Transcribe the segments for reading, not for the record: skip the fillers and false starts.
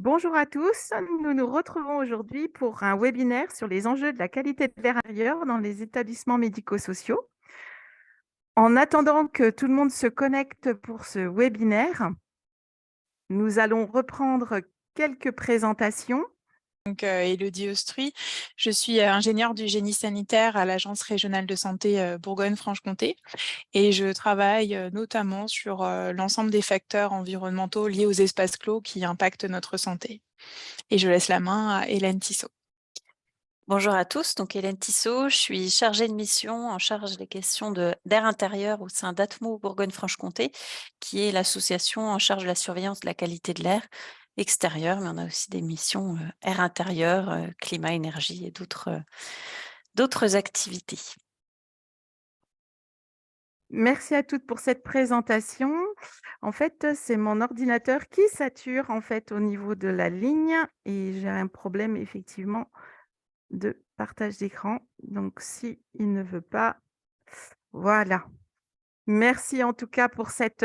Bonjour à tous, nous nous retrouvons aujourd'hui pour un webinaire sur les enjeux de la qualité de l'air intérieur dans les établissements médico-sociaux. En attendant que tout le monde se connecte pour ce webinaire, nous allons reprendre quelques présentations. Élodie Austruy, je suis ingénieure du génie sanitaire à l'Agence régionale de santé Bourgogne-Franche-Comté et je travaille notamment sur l'ensemble des facteurs environnementaux liés aux espaces clos qui impactent notre santé. Et je laisse la main à Hélène Tissot. Bonjour à tous, donc Hélène Tissot, je suis chargée de mission en charge des questions d'air intérieur au sein d'ATMO Bourgogne-Franche-Comté, qui est l'association en charge de la surveillance de la qualité de l'air extérieur, mais on a aussi des missions air intérieur, climat, énergie et d'autres activités. Merci à toutes pour cette présentation. En fait, c'est mon ordinateur qui sature au niveau de la ligne et j'ai un problème effectivement de partage d'écran. Donc, si il ne veut pas, voilà. Merci en tout cas pour cette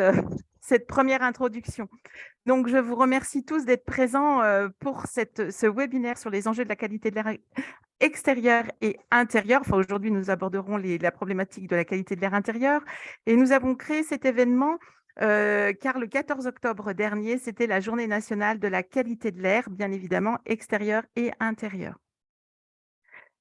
première introduction. Donc, je vous remercie tous d'être présents pour ce webinaire sur les enjeux de la qualité de l'air extérieur et intérieur. Enfin, aujourd'hui, nous aborderons la problématique de la qualité de l'air intérieur. Et nous avons créé cet événement car le 14 octobre dernier, c'était la journée nationale de la qualité de l'air, bien évidemment, extérieur et intérieur.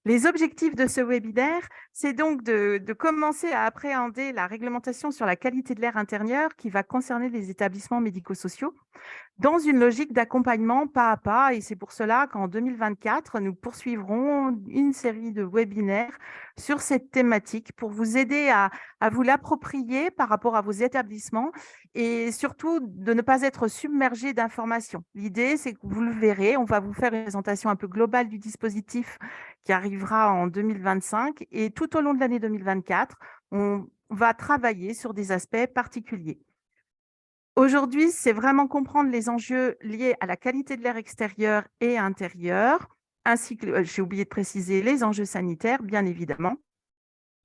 Les objectifs de ce webinaire, c'est donc de commencer à appréhender la réglementation sur la qualité de l'air intérieur qui va concerner les établissements médico-sociaux dans une logique d'accompagnement pas à pas. Et c'est pour cela qu'en 2024, nous poursuivrons une série de webinaires sur cette thématique pour vous aider à vous l'approprier par rapport à vos établissements et surtout de ne pas être submergé d'informations. L'idée, c'est que vous le verrez, on va vous faire une présentation un peu globale du dispositif qui arrivera en 2025 et tout au long de l'année 2024, on va travailler sur des aspects particuliers. Aujourd'hui, c'est vraiment comprendre les enjeux liés à la qualité de l'air extérieur et intérieur, ainsi que, j'ai oublié de préciser, les enjeux sanitaires, bien évidemment.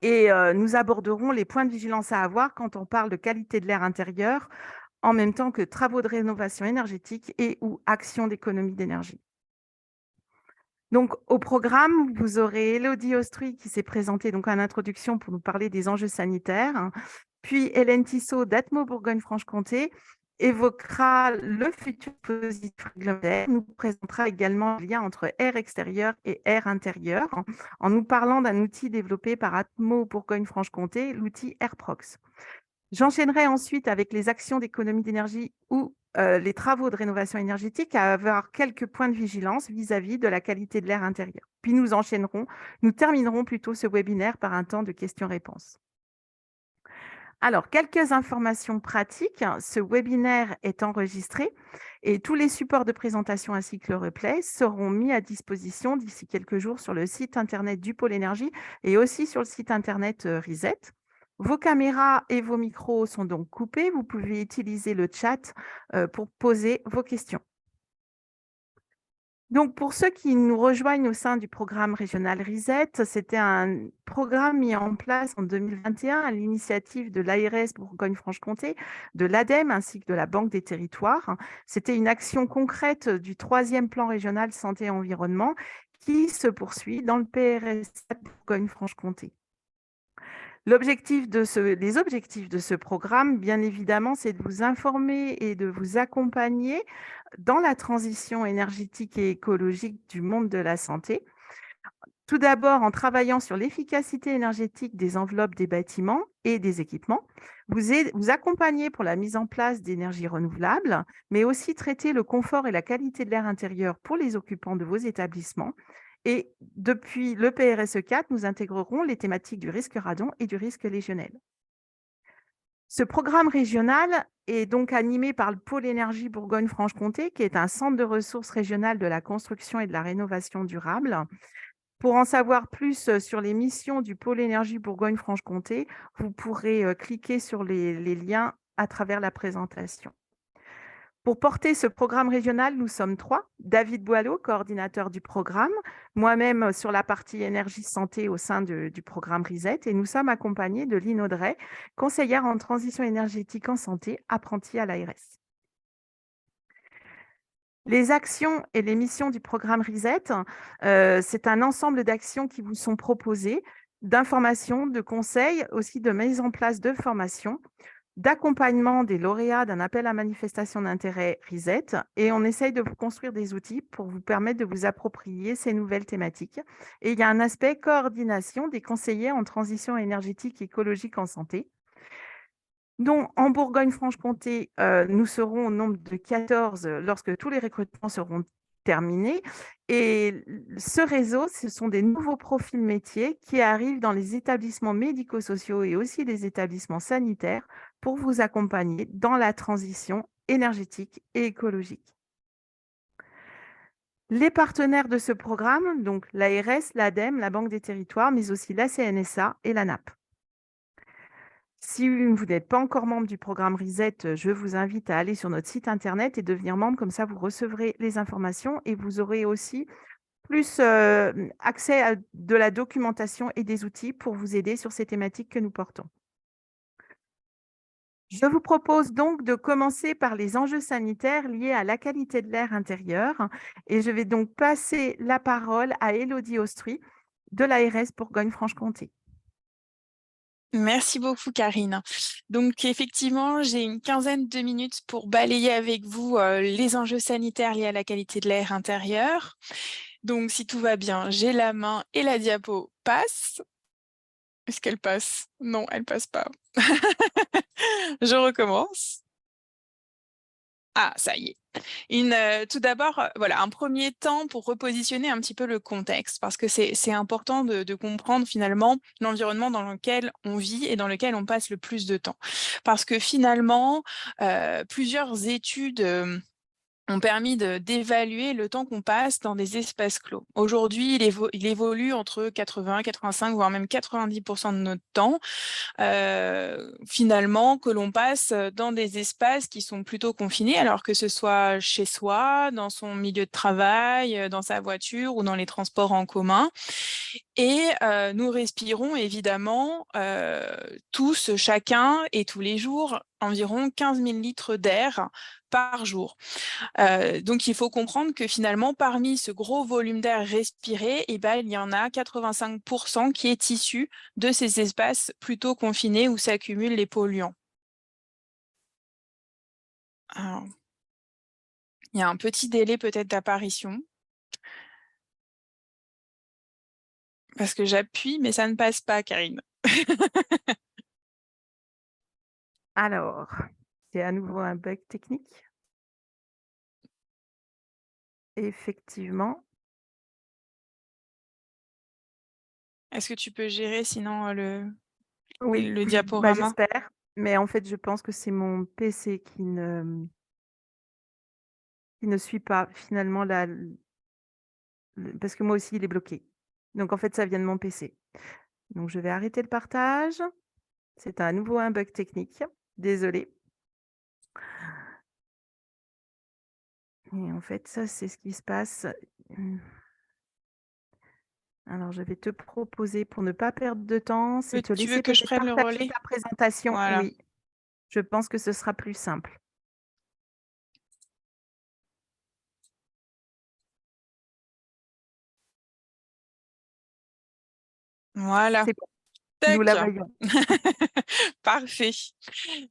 Et nous aborderons les points de vigilance à avoir quand on parle de qualité de l'air intérieur, en même temps que travaux de rénovation énergétique et ou actions d'économie d'énergie. Donc, au programme, vous aurez Élodie Austruy qui s'est présentée donc en introduction pour nous parler des enjeux sanitaires, hein. Puis Hélène Tissot d'Atmo Bourgogne-Franche-Comté évoquera le futur dispositif réglementaire, nous présentera également le lien entre air extérieur et air intérieur, hein, en nous parlant d'un outil développé par Atmo Bourgogne-Franche-Comté, l'outil AirProx. J'enchaînerai ensuite avec les actions d'économie d'énergie ou les travaux de rénovation énergétique à avoir quelques points de vigilance vis-à-vis de la qualité de l'air intérieur. Puis nous terminerons plutôt ce webinaire par un temps de questions-réponses. Alors, quelques informations pratiques. Ce webinaire est enregistré et tous les supports de présentation ainsi que le replay seront mis à disposition d'ici quelques jours sur le site internet du Pôle Énergie et aussi sur le site internet Reset. Vos caméras et vos micros sont donc coupés. Vous pouvez utiliser le chat pour poser vos questions. Donc, pour ceux qui nous rejoignent au sein du programme régional RESET, c'était un programme mis en place en 2021 à l'initiative de l'ARS Bourgogne-Franche-Comté, de l'ADEME ainsi que de la Banque des Territoires. C'était une action concrète du 3e plan régional santé et environnement qui se poursuit dans le PRS Bourgogne-Franche-Comté. Les objectifs de ce programme, bien évidemment, c'est de vous informer et de vous accompagner dans la transition énergétique et écologique du monde de la santé. Tout d'abord, en travaillant sur l'efficacité énergétique des enveloppes des bâtiments et des équipements, vous accompagner pour la mise en place d'énergies renouvelables, mais aussi traiter le confort et la qualité de l'air intérieur pour les occupants de vos établissements. Et depuis le PRSE 4, nous intégrerons les thématiques du risque radon et du risque légionnel. Ce programme régional est donc animé par le pôle énergie Bourgogne-Franche-Comté, qui est un centre de ressources régional de la construction et de la rénovation durable. Pour en savoir plus sur les missions du pôle énergie Bourgogne-Franche-Comté, vous pourrez cliquer sur les liens à travers la présentation. Pour porter ce programme régional, nous sommes 3. David Boileau, coordinateur du programme, moi-même sur la partie énergie santé au sein du programme RESET, et nous sommes accompagnés de Lynn Audrey, conseillère en transition énergétique en santé, apprentie à l'ARS. Les actions et les missions du programme RESET, c'est un ensemble d'actions qui vous sont proposées, d'informations, de conseils, aussi de mise en place de formations, d'accompagnement des lauréats d'un appel à manifestation d'intérêt RESET, et on essaye de vous construire des outils pour vous permettre de vous approprier ces nouvelles thématiques. Et il y a un aspect coordination des conseillers en transition énergétique et écologique en santé. Donc, en Bourgogne-Franche-Comté, nous serons au nombre de 14 lorsque tous les recrutements seront terminés. Et ce réseau, ce sont des nouveaux profils métiers qui arrivent dans les établissements médico-sociaux et aussi les établissements sanitaires pour vous accompagner dans la transition énergétique et écologique. Les partenaires de ce programme, donc l'ARS, l'ADEME, la Banque des Territoires, mais aussi la CNSA et la NAP. Si vous n'êtes pas encore membre du programme RESET, je vous invite à aller sur notre site internet et devenir membre. Comme ça, vous recevrez les informations et vous aurez aussi plus accès à de la documentation et des outils pour vous aider sur ces thématiques que nous portons. Je vous propose donc de commencer par les enjeux sanitaires liés à la qualité de l'air intérieur et je vais donc passer la parole à Élodie Austry de l'ARS Bourgogne-Franche-Comté. Merci beaucoup, Karine. Donc, effectivement, j'ai une quinzaine de minutes pour balayer avec vous les enjeux sanitaires liés à la qualité de l'air intérieur. Donc, si tout va bien, j'ai la main et la diapo passe. Est-ce qu'elle passe? Non, elle passe pas. Je recommence. Ah, ça y est. Tout d'abord, voilà, un premier temps pour repositionner un petit peu le contexte, parce que c'est important de comprendre finalement l'environnement dans lequel on vit et dans lequel on passe le plus de temps. Parce que finalement, plusieurs études ont permis d'évaluer le temps qu'on passe dans des espaces clos. Aujourd'hui, il évolue entre 80, 85, voire même 90% de notre temps, finalement, que l'on passe dans des espaces qui sont plutôt confinés, alors que ce soit chez soi, dans son milieu de travail, dans sa voiture ou dans les transports en commun. Et nous respirons évidemment tous, chacun et tous les jours, environ 15 000 litres d'air par jour. Donc, il faut comprendre que finalement, parmi ce gros volume d'air respiré, il y en a 85% qui est issu de ces espaces plutôt confinés où s'accumulent les polluants. Alors, il y a un petit délai peut-être d'apparition. Parce que j'appuie, mais ça ne passe pas, Karine. Alors, c'est à nouveau un bug technique. Effectivement. Est-ce que tu peux gérer sinon Oui, le diaporama? j'espère. Mais en fait, je pense que c'est mon PC qui ne suit pas finalement parce que moi aussi, il est bloqué. Donc en fait, ça vient de mon PC. Donc je vais arrêter le partage. C'est à nouveau un bug technique. Désolée. Et en fait, ça, c'est ce qui se passe. Alors, je vais te proposer, pour ne pas perdre de temps, c'est te Tu veux laisser que je peut-être prenne le partager relais? ta présentation. Voilà. Oui, je pense que ce sera plus simple. Voilà. C'est bon, nous la Tac. voyons. Parfait.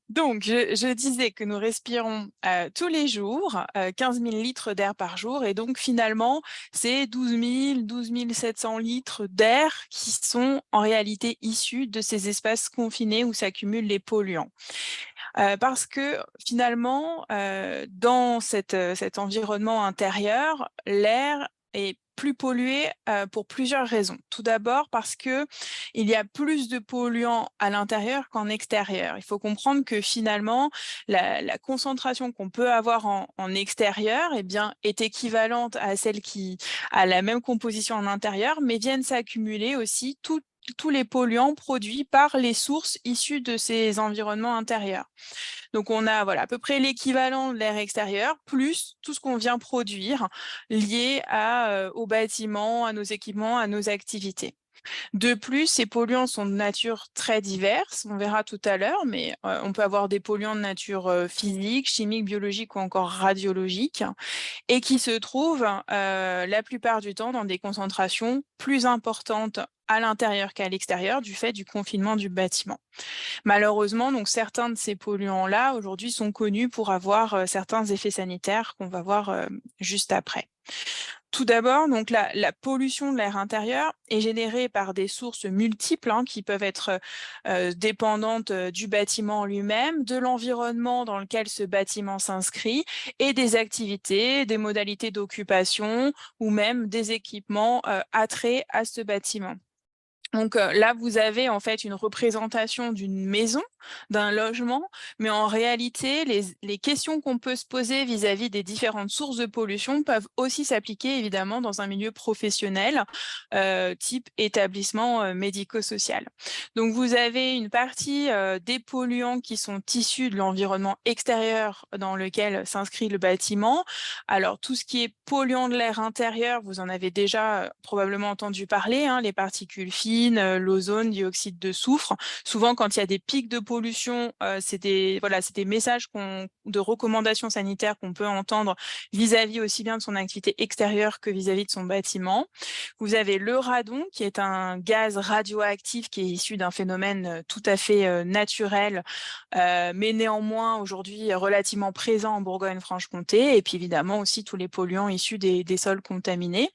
Donc, je disais que nous respirons tous les jours 15 000 litres d'air par jour. Et donc, finalement, c'est 12 700 litres d'air qui sont en réalité issus de ces espaces confinés où s'accumulent les polluants. Parce que finalement, dans cet environnement intérieur, l'air est plus pollué pour plusieurs raisons. Tout d'abord parce que il y a plus de polluants à l'intérieur qu'en extérieur. Il faut comprendre que finalement, la concentration qu'on peut avoir en extérieur est équivalente à celle qui a la même composition en intérieur, mais viennent s'accumuler aussi tous les polluants produits par les sources issues de ces environnements intérieurs. Donc, on a à peu près l'équivalent de l'air extérieur, plus tout ce qu'on vient produire lié aux bâtiments, à nos équipements, à nos activités. De plus, ces polluants sont de nature très diverse, on verra tout à l'heure, mais on peut avoir des polluants de nature physique, chimique, biologique ou encore radiologique, et qui se trouvent la plupart du temps dans des concentrations plus importantes à l'intérieur qu'à l'extérieur du fait du confinement du bâtiment. Malheureusement, donc certains de ces polluants-là aujourd'hui sont connus pour avoir certains effets sanitaires qu'on va voir juste après. Tout d'abord, donc la pollution de l'air intérieur est générée par des sources multiples qui peuvent être dépendantes du bâtiment lui-même, de l'environnement dans lequel ce bâtiment s'inscrit et des activités, des modalités d'occupation ou même des équipements attraits à ce bâtiment. Donc là, vous avez en fait une représentation d'une maison, d'un logement, mais en réalité, les questions qu'on peut se poser vis-à-vis des différentes sources de pollution peuvent aussi s'appliquer évidemment dans un milieu professionnel, type établissement médico-social. Donc vous avez une partie des polluants qui sont issus de l'environnement extérieur dans lequel s'inscrit le bâtiment. Alors tout ce qui est polluant de l'air intérieur, vous en avez déjà probablement entendu parler, les particules fines, l'ozone, dioxyde de soufre. Souvent, quand il y a des pics de pollution, c'est des messages de recommandations sanitaires qu'on peut entendre vis-à-vis aussi bien de son activité extérieure que vis-à-vis de son bâtiment. Vous avez le radon, qui est un gaz radioactif qui est issu d'un phénomène tout à fait naturel, mais néanmoins aujourd'hui relativement présent en Bourgogne-Franche-Comté. Et puis évidemment aussi tous les polluants issus des sols contaminés.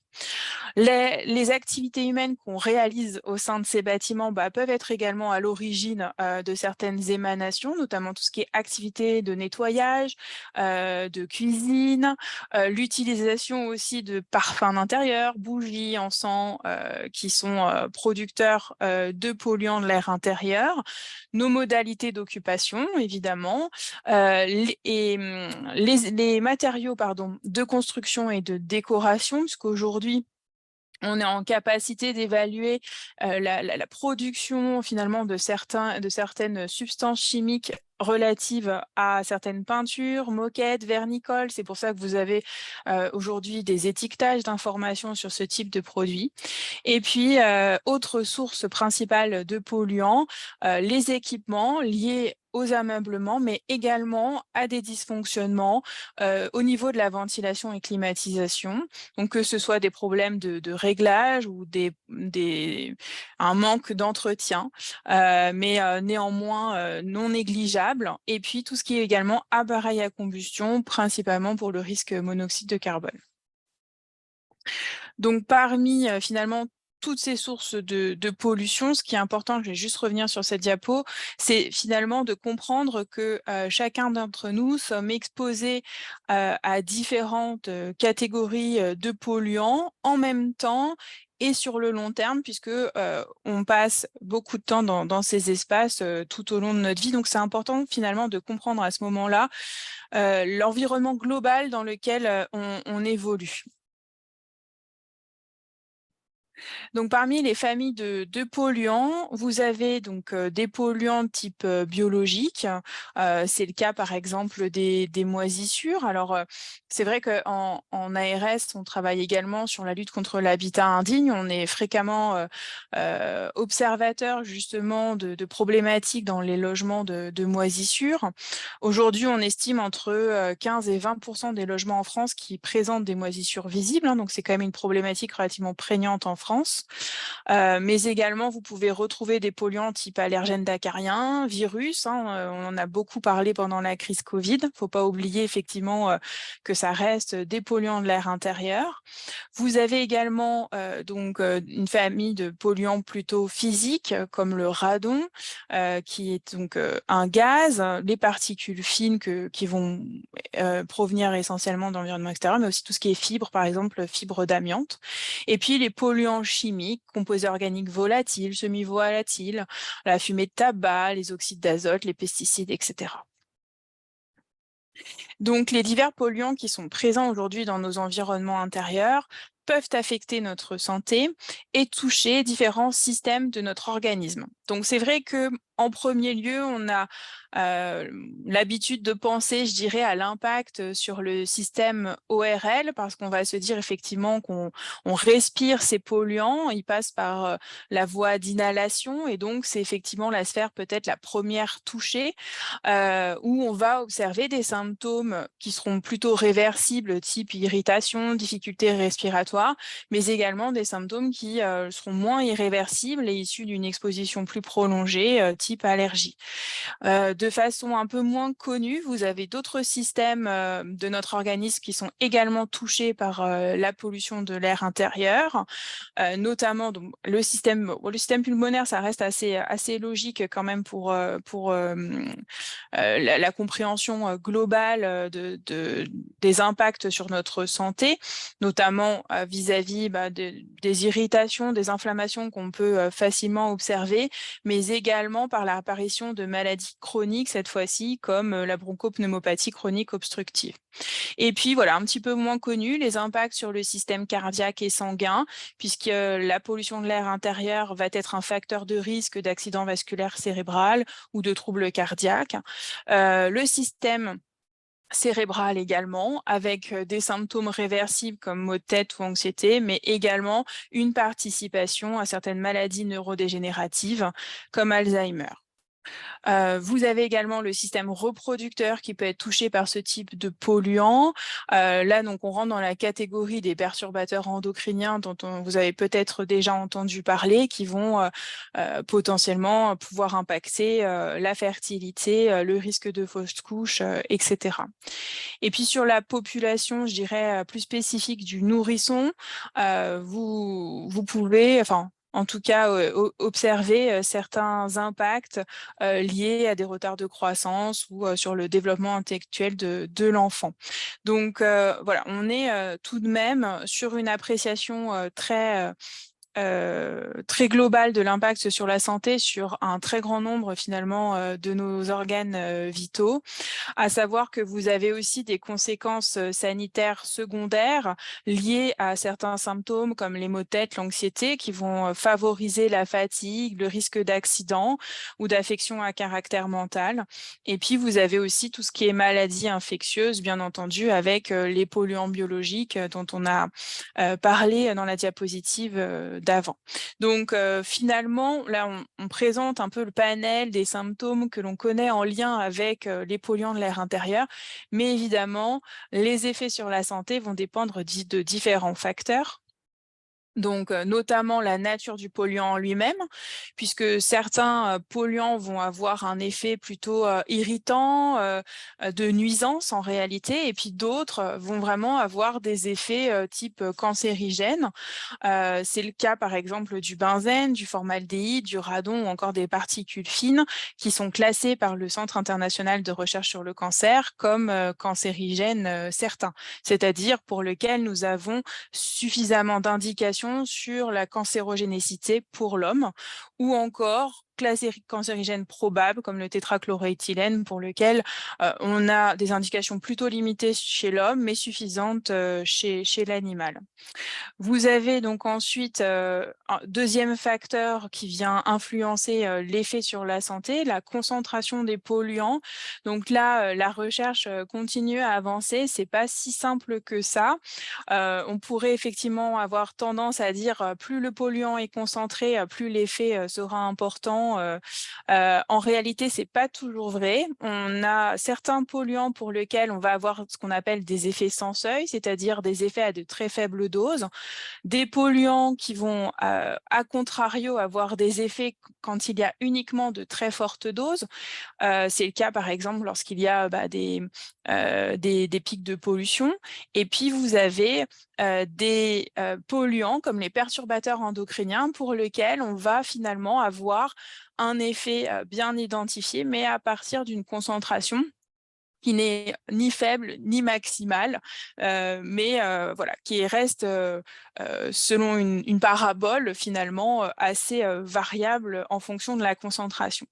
Les activités humaines qu'on réalise au sein de ces bâtiments peuvent être également à l'origine de certaines émanations, notamment tout ce qui est activité de nettoyage, de cuisine, l'utilisation aussi de parfums d'intérieur, bougies, encens, qui sont producteurs de polluants de l'air intérieur, nos modalités d'occupation, évidemment, les matériaux de construction et de décoration, puisqu'aujourd'hui, on est en capacité d'évaluer la production finalement de certaines substances chimiques relatives à certaines peintures, moquettes, vernicoles. C'est pour ça que vous avez aujourd'hui des étiquetages d'informations sur ce type de produits. Et puis, autre source principale de polluants, les équipements liés aux ameublements, mais également à des dysfonctionnements au niveau de la ventilation et climatisation. Donc, que ce soit des problèmes de réglage ou un manque d'entretien, mais néanmoins non négligeable. Et puis, tout ce qui est également appareil à combustion, principalement pour le risque monoxyde de carbone. Donc, parmi finalement toutes ces sources de pollution, ce qui est important, je vais juste revenir sur cette diapo, c'est finalement de comprendre que chacun d'entre nous sommes exposés à différentes catégories de polluants en même temps et sur le long terme, puisque on passe beaucoup de temps dans ces espaces tout au long de notre vie. Donc, c'est important finalement de comprendre à ce moment-là l'environnement global dans lequel on évolue. Donc, parmi les familles de polluants, vous avez donc des polluants de type biologique. C'est le cas, par exemple, des moisissures. Alors, c'est vrai qu'en ARS, on travaille également sur la lutte contre l'habitat indigne. On est fréquemment observateur, justement, de problématiques dans les logements de moisissures. Aujourd'hui, on estime entre 15 et 20% des logements en France qui présentent des moisissures visibles. Donc, c'est quand même une problématique relativement prégnante en France. Mais également, vous pouvez retrouver des polluants type allergènes d'acariens, virus. On en a beaucoup parlé pendant la crise Covid. Il ne faut pas oublier effectivement que ça reste des polluants de l'air intérieur. Vous avez également une famille de polluants plutôt physiques comme le radon, qui est donc un gaz, les particules fines qui vont provenir essentiellement d'environnement extérieur, mais aussi tout ce qui est fibres, par exemple fibres d'amiante. Et puis les polluants chimiques, composés organiques volatiles, semi-volatiles, la fumée de tabac, les oxydes d'azote, les pesticides, etc. Donc, les divers polluants qui sont présents aujourd'hui dans nos environnements intérieurs peuvent affecter notre santé et toucher différents systèmes de notre organisme. Donc c'est vrai que en premier lieu, on a l'habitude de penser, je dirais, à l'impact sur le système ORL, parce qu'on va se dire effectivement qu'on respire ces polluants, ils passent par la voie d'inhalation, et donc c'est effectivement la sphère peut-être la première touchée, où on va observer des symptômes qui seront plutôt réversibles, type irritation, difficultés respiratoires, mais également des symptômes qui seront moins irréversibles et issus d'une exposition plus prolongée, type allergie. De façon un peu moins connue, vous avez d'autres systèmes de notre organisme qui sont également touchés par la pollution de l'air intérieur, notamment donc, le système pulmonaire, ça reste assez logique quand même pour la compréhension globale des impacts sur notre santé, notamment vis-à-vis des irritations, des inflammations qu'on peut facilement observer, mais également par l'apparition de maladies chroniques cette fois-ci, comme la bronchopneumopathie chronique obstructive. Et puis voilà, un petit peu moins connu, les impacts sur le système cardiaque et sanguin, puisque la pollution de l'air intérieur va être un facteur de risque d'accident vasculaire cérébral ou de troubles cardiaques. Le système cérébral également, avec des symptômes réversibles comme maux de tête ou anxiété, mais également une participation à certaines maladies neurodégénératives comme Alzheimer. Vous avez également le système reproducteur qui peut être touché par ce type de polluants. Là, donc, on rentre dans la catégorie des perturbateurs endocriniens dont vous avez peut-être déjà entendu parler, qui vont potentiellement pouvoir impacter la fertilité, le risque de fausse couche, etc. Et puis sur la population, je dirais, plus spécifique du nourrisson, vous pouvez, enfin, en tout cas, observer certains impacts liés à des retards de croissance ou sur le développement intellectuel de l'enfant. Donc voilà, on est tout de même sur une appréciation très global de l'impact sur la santé sur un très grand nombre finalement de nos organes vitaux, à savoir que vous avez aussi des conséquences sanitaires secondaires liées à certains symptômes comme les maux de tête, l'anxiété, qui vont favoriser la fatigue, le risque d'accident ou d'affection à caractère mental. Et puis vous avez aussi tout ce qui est maladies infectieuses, bien entendu, avec les polluants biologiques dont on a parlé dans la diapositive d'avant. Donc finalement, là, on présente un peu le panel des symptômes que l'on connaît en lien avec les polluants de l'air intérieur, mais évidemment, les effets sur la santé vont dépendre de différents facteurs. Donc, notamment la nature du polluant en lui-même, puisque certains polluants vont avoir un effet plutôt irritant, de nuisance en réalité, et puis d'autres vont vraiment avoir des effets type cancérigène. C'est le cas par exemple du benzène, du formaldéhyde, du radon ou encore des particules fines qui sont classées par le Centre international de recherche sur le cancer comme cancérigènes certains, c'est-à-dire pour lesquels nous avons suffisamment d'indications sur la cancérogénicité pour l'homme, ou encore classés cancérigènes probables comme le tétrachloroéthylène pour lequel on a des indications plutôt limitées chez l'homme mais suffisantes chez l'animal. Vous avez donc ensuite un deuxième facteur qui vient influencer l'effet sur la santé, la concentration des polluants. Donc là, la recherche continue à avancer, c'est pas si simple que ça. On pourrait effectivement avoir tendance à dire plus le polluant est concentré, plus l'effet sera important. En réalité, c'est pas toujours vrai. On a certains polluants pour lesquels on va avoir ce qu'on appelle des effets sans seuil, c'est-à-dire des effets à de très faibles doses. Des polluants qui vont, à contrario, avoir des effets quand il y a uniquement de très fortes doses. C'est le cas, par exemple, lorsqu'il y a des pics de pollution. Et puis, vous avez des polluants comme les perturbateurs endocriniens pour lesquels on va finalement avoir un effet bien identifié, mais à partir d'une concentration qui n'est ni faible ni maximale, mais voilà, qui reste selon une parabole finalement assez variable en fonction de la concentration.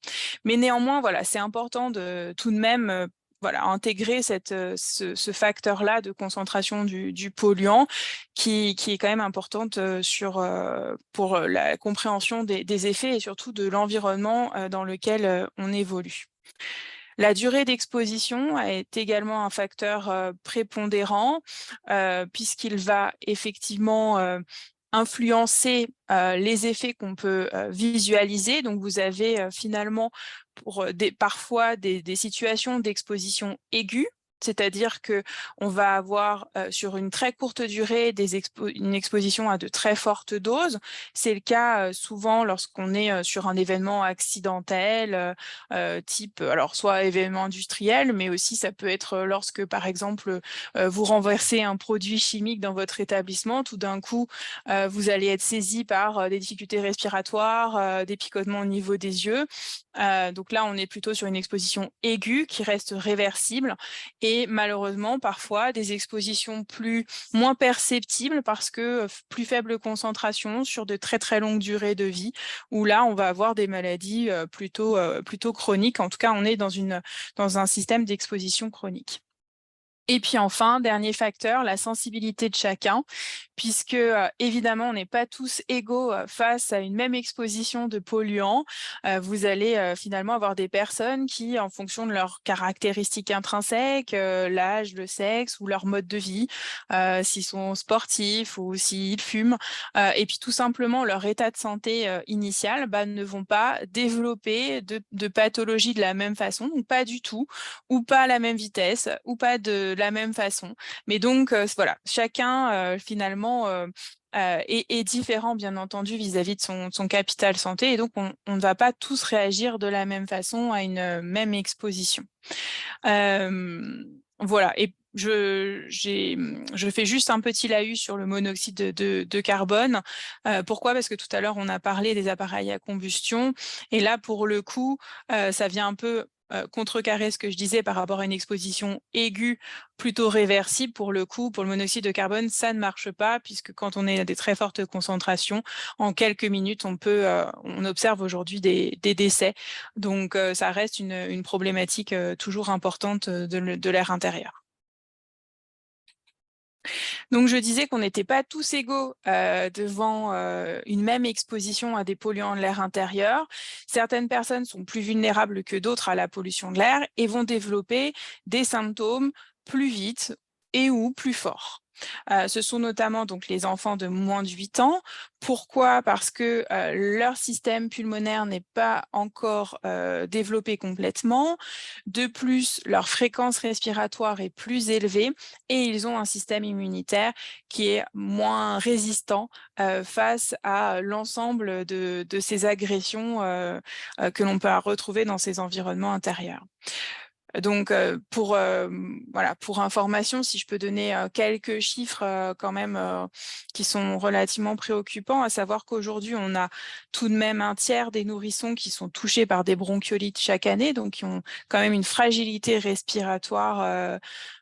Mais néanmoins, voilà, c'est important de tout de même voilà, intégrer ce facteur-là de concentration du polluant qui est quand même importante pour la compréhension des effets et surtout de l'environnement dans lequel on évolue. La durée d'exposition est également un facteur prépondérant puisqu'il va effectivement influencer les effets qu'on peut visualiser. Donc, vous avez finalement parfois des situations d'exposition aiguë, c'est-à-dire qu'on va avoir sur une très courte durée une exposition à de très fortes doses. C'est le cas souvent lorsqu'on est sur un événement accidentel, type, alors soit événement industriel, mais aussi ça peut être lorsque, par exemple, vous renversez un produit chimique dans votre établissement, tout d'un coup, vous allez être saisi par des difficultés respiratoires, des picotements au niveau des yeux. Donc là, on est plutôt sur une exposition aiguë qui reste réversible et malheureusement, parfois, des expositions moins perceptibles parce que plus faible concentration sur de très très longues durées de vie, où là, on va avoir des maladies plutôt chroniques. En tout cas, on est dans un système d'exposition chronique. Et puis enfin, dernier facteur, la sensibilité de chacun, puisque évidemment, on n'est pas tous égaux face à une même exposition de polluants. Vous allez finalement avoir des personnes qui, en fonction de leurs caractéristiques intrinsèques, l'âge, le sexe ou leur mode de vie, s'ils sont sportifs ou s'ils fument, et puis tout simplement leur état de santé initial, ne vont pas développer de pathologie de la même façon, donc pas du tout, ou pas à la même vitesse, ou pas de la même façon. Mais donc, voilà, chacun, finalement, est différent, bien entendu, vis-à-vis de son capital santé. Et donc, on ne va pas tous réagir de la même façon à une même exposition. Voilà. Et je fais juste un petit laïus sur le monoxyde de carbone. Pourquoi? Parce que tout à l'heure, on a parlé des appareils à combustion. Et là, pour le coup, ça vient un peu contrecarrer ce que je disais par rapport à une exposition aiguë plutôt réversible. Pour le coup, pour le monoxyde de carbone, ça ne marche pas puisque quand on est à des très fortes concentrations, en quelques minutes, on observe aujourd'hui des décès. Donc, ça reste une problématique toujours importante de l'air intérieur. Donc, je disais qu'on n'était pas tous égaux devant une même exposition à des polluants de l'air intérieur. Certaines personnes sont plus vulnérables que d'autres à la pollution de l'air et vont développer des symptômes plus vite et ou plus forts. Ce sont notamment donc les enfants de moins de 8 ans. Pourquoi? Parce que leur système pulmonaire n'est pas encore développé complètement. De plus, leur fréquence respiratoire est plus élevée et ils ont un système immunitaire qui est moins résistant face à l'ensemble de ces agressions que l'on peut retrouver dans ces environnements intérieurs. Donc, pour information, si je peux donner quelques chiffres quand même qui sont relativement préoccupants, à savoir qu'aujourd'hui, on a tout de même un tiers des nourrissons qui sont touchés par des bronchiolites chaque année, donc qui ont quand même une fragilité respiratoire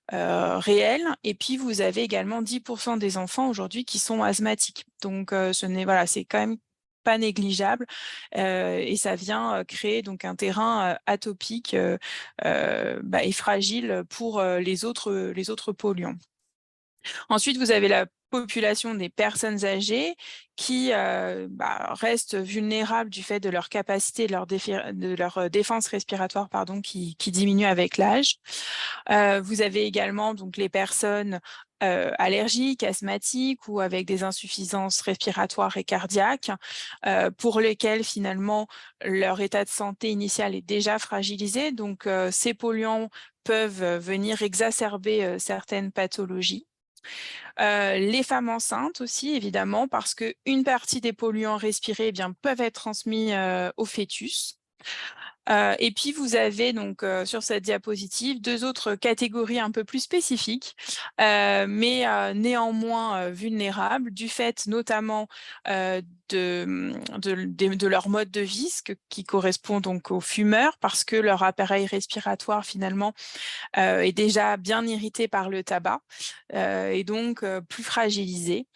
réelle. Et puis, vous avez également 10% des enfants aujourd'hui qui sont asthmatiques. Donc, c'est quand même pas négligeable et ça vient créer donc un terrain atopique et fragile pour les autres polluants. Ensuite, vous avez la population des personnes âgées qui restent vulnérables du fait de leur capacité, de leur défense respiratoire qui diminue avec l'âge. Vous avez également donc les personnes allergiques, asthmatiques ou avec des insuffisances respiratoires et cardiaques pour lesquelles finalement leur état de santé initial est déjà fragilisé. Donc ces polluants peuvent venir exacerber certaines pathologies. Les femmes enceintes aussi, évidemment, parce qu'une partie des polluants respirés peuvent être transmis au fœtus. Et puis, vous avez donc sur cette diapositive 2 autres catégories un peu plus spécifiques, mais néanmoins vulnérables, du fait notamment de leur mode de vie, qui correspond donc aux fumeurs, parce que leur appareil respiratoire, finalement, est déjà bien irrité par le tabac et donc plus fragilisé.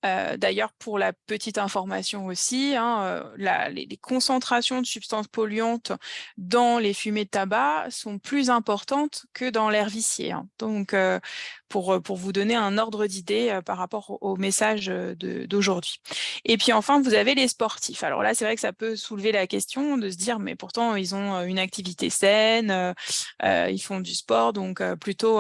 D'ailleurs, pour la petite information aussi, hein, les concentrations de substances polluantes dans les fumées de tabac sont plus importantes que dans l'air vicié, hein. Donc, pour vous donner un ordre d'idée par rapport au message d'aujourd'hui. Et puis enfin, vous avez les sportifs. Alors là, c'est vrai que ça peut soulever la question de se dire, mais pourtant, ils ont une activité saine, ils font du sport, donc plutôt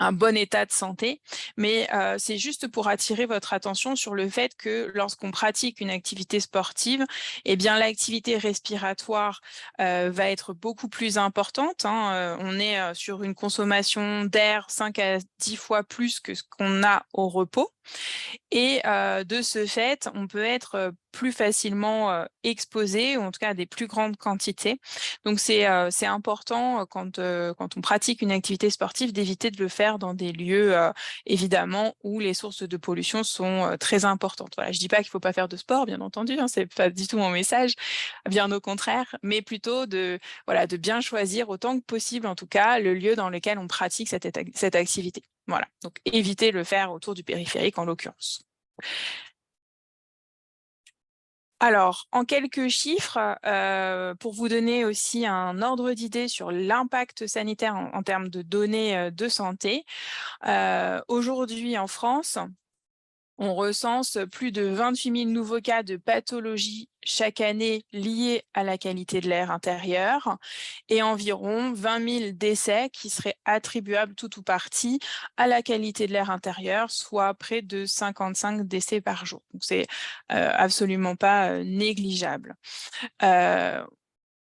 un bon état de santé, mais c'est juste pour attirer votre attention sur le fait que lorsqu'on pratique une activité sportive, eh bien l'activité respiratoire va être beaucoup plus importante, hein. On est sur une consommation d'air 5 à 10 fois plus que ce qu'on a au repos. Et de ce fait, on peut être plus facilement exposé, ou en tout cas à des plus grandes quantités. Donc c'est important quand on pratique une activité sportive d'éviter de le faire dans des lieux évidemment où les sources de pollution sont très importantes. Voilà, je dis pas qu'il faut pas faire de sport, bien entendu, hein, c'est pas du tout mon message, bien au contraire, mais plutôt de bien choisir autant que possible, en tout cas, le lieu dans lequel on pratique cette activité. Voilà, donc évitez de le faire autour du périphérique en l'occurrence. Alors, en quelques chiffres, pour vous donner aussi un ordre d'idée sur l'impact sanitaire en termes de données de santé, aujourd'hui en France, on recense plus de 28 000 nouveaux cas de pathologie chaque année liés à la qualité de l'air intérieur et environ 20 000 décès qui seraient attribuables tout ou partie à la qualité de l'air intérieur, soit près de 55 décès par jour. Donc, c'est absolument pas négligeable.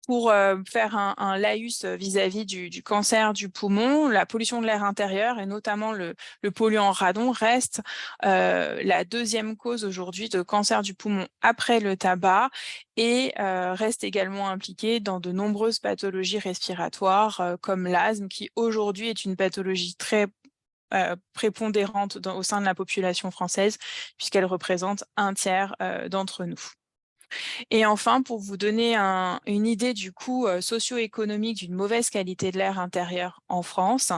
Pour faire un laïus vis-à-vis du cancer du poumon, la pollution de l'air intérieur et notamment le polluant radon reste la deuxième cause aujourd'hui de cancer du poumon après le tabac et reste également impliqué dans de nombreuses pathologies respiratoires comme l'asthme qui aujourd'hui est une pathologie très prépondérante au sein de la population française puisqu'elle représente un tiers d'entre nous. Et enfin, pour vous donner une idée du coût socio-économique d'une mauvaise qualité de l'air intérieur en France,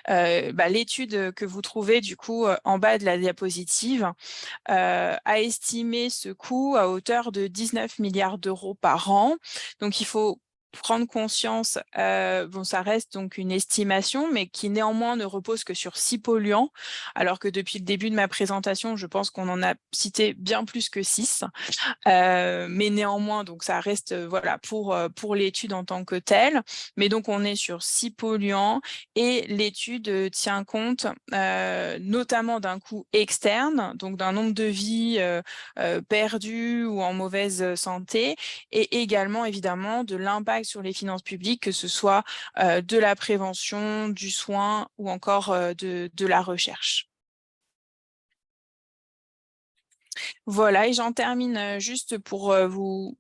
l'étude que vous trouvez du coup en bas de la diapositive a estimé ce coût à hauteur de 19 milliards d'euros par an. Donc, il faut prendre conscience, ça reste donc une estimation, mais qui néanmoins ne repose que sur 6 polluants, alors que depuis le début de ma présentation, je pense qu'on en a cité bien plus que 6. Mais néanmoins, donc ça reste pour l'étude en tant que telle. Mais donc on est sur 6 polluants et l'étude tient compte notamment d'un coût externe, donc d'un nombre de vies perdues ou en mauvaise santé, et également évidemment de l'impact sur les finances publiques, que ce soit de la prévention, du soin ou encore de la recherche. Voilà, et j'en termine juste pour vous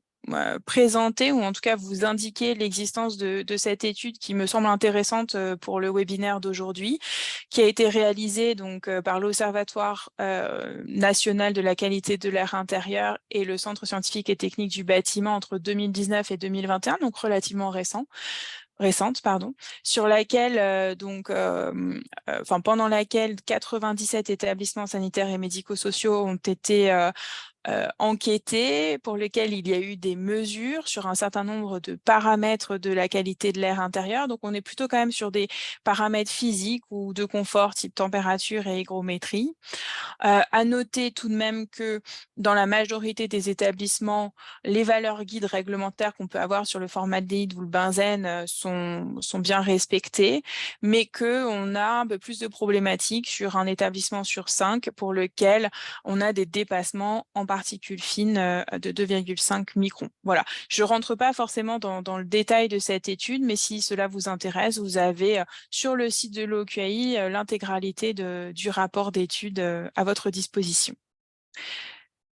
présenter ou en tout cas vous indiquer l'existence de cette étude qui me semble intéressante pour le webinaire d'aujourd'hui, qui a été réalisée donc par l'Observatoire national de la qualité de l'air intérieur et le Centre scientifique et technique du bâtiment entre 2019 et 2021, donc relativement récente, sur laquelle pendant laquelle 97 établissements sanitaires et médico-sociaux ont été enquêtés, pour lesquels il y a eu des mesures sur un certain nombre de paramètres de la qualité de l'air intérieur. Donc, on est plutôt quand même sur des paramètres physiques ou de confort, type température et hygrométrie. À noter tout de même que dans la majorité des établissements, les valeurs guides réglementaires qu'on peut avoir sur le formaldéhyde ou le benzène sont bien respectées, mais qu'on a un peu plus de problématiques sur un établissement sur 5 pour lequel on a des dépassements en particules fines de 2,5 microns. Voilà, je ne rentre pas forcément dans le détail de cette étude, mais si cela vous intéresse, vous avez sur le site de l'OQAI l'intégralité du rapport d'étude à votre disposition.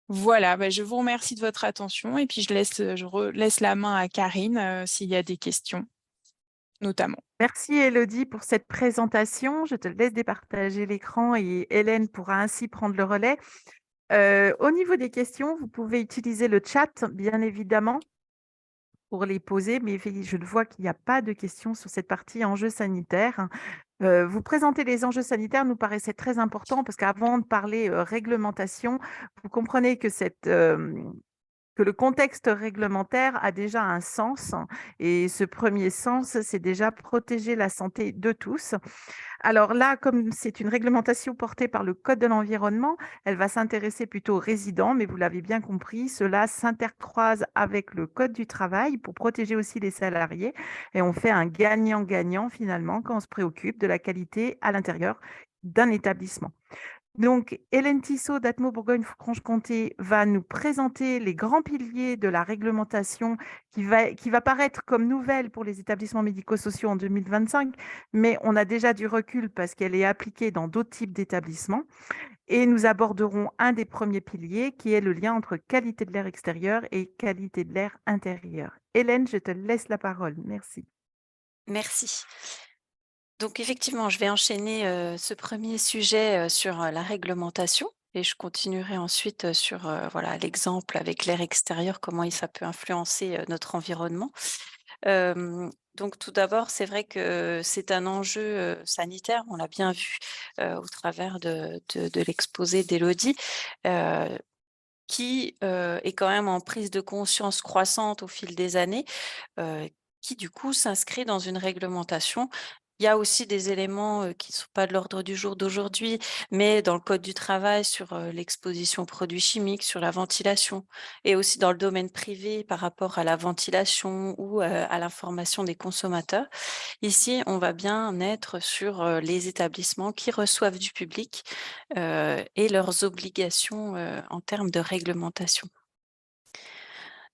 Voilà, je vous remercie de votre attention et puis je laisse la main à Karine s'il y a des questions, notamment. Merci Élodie pour cette présentation. Je te laisse départager l'écran et Hélène pourra ainsi prendre le relais. Au niveau des questions, vous pouvez utiliser le chat, bien évidemment, pour les poser, mais je vois qu'il n'y a pas de questions sur cette partie enjeux sanitaires. Vous présenter les enjeux sanitaires nous paraissait très important parce qu'avant de parler, réglementation, vous comprenez que que le contexte réglementaire a déjà un sens et ce premier sens, c'est déjà protéger la santé de tous. Alors là, comme c'est une réglementation portée par le code de l'environnement, elle va s'intéresser plutôt aux résidents, mais vous l'avez bien compris, cela s'intercroise avec le code du travail pour protéger aussi les salariés et on fait un gagnant-gagnant finalement quand on se préoccupe de la qualité à l'intérieur d'un établissement. Donc, Hélène Tissot d'Atmo Bourgogne-Franche-Comté va nous présenter les grands piliers de la réglementation qui va paraître comme nouvelle pour les établissements médico-sociaux en 2025, mais on a déjà du recul parce qu'elle est appliquée dans d'autres types d'établissements. Et nous aborderons un des premiers piliers qui est le lien entre qualité de l'air extérieur et qualité de l'air intérieur. Hélène, je te laisse la parole. Merci. Merci. Donc effectivement, je vais enchaîner ce premier sujet sur la réglementation et je continuerai ensuite sur voilà, l'exemple avec l'air extérieur, comment ça peut influencer notre environnement. Donc tout d'abord, c'est vrai que c'est un enjeu sanitaire, on l'a bien vu au travers de l'exposé d'Élodie, qui est quand même en prise de conscience croissante au fil des années, qui du coup s'inscrit dans une réglementation. Il y a aussi des éléments, qui ne sont pas de l'ordre du jour d'aujourd'hui, mais dans le code du travail sur, l'exposition aux produits chimiques, sur la ventilation et aussi dans le domaine privé par rapport à la ventilation ou, à l'information des consommateurs. Ici, on va bien être sur, les établissements qui reçoivent du public, et leurs obligations, en termes de réglementation.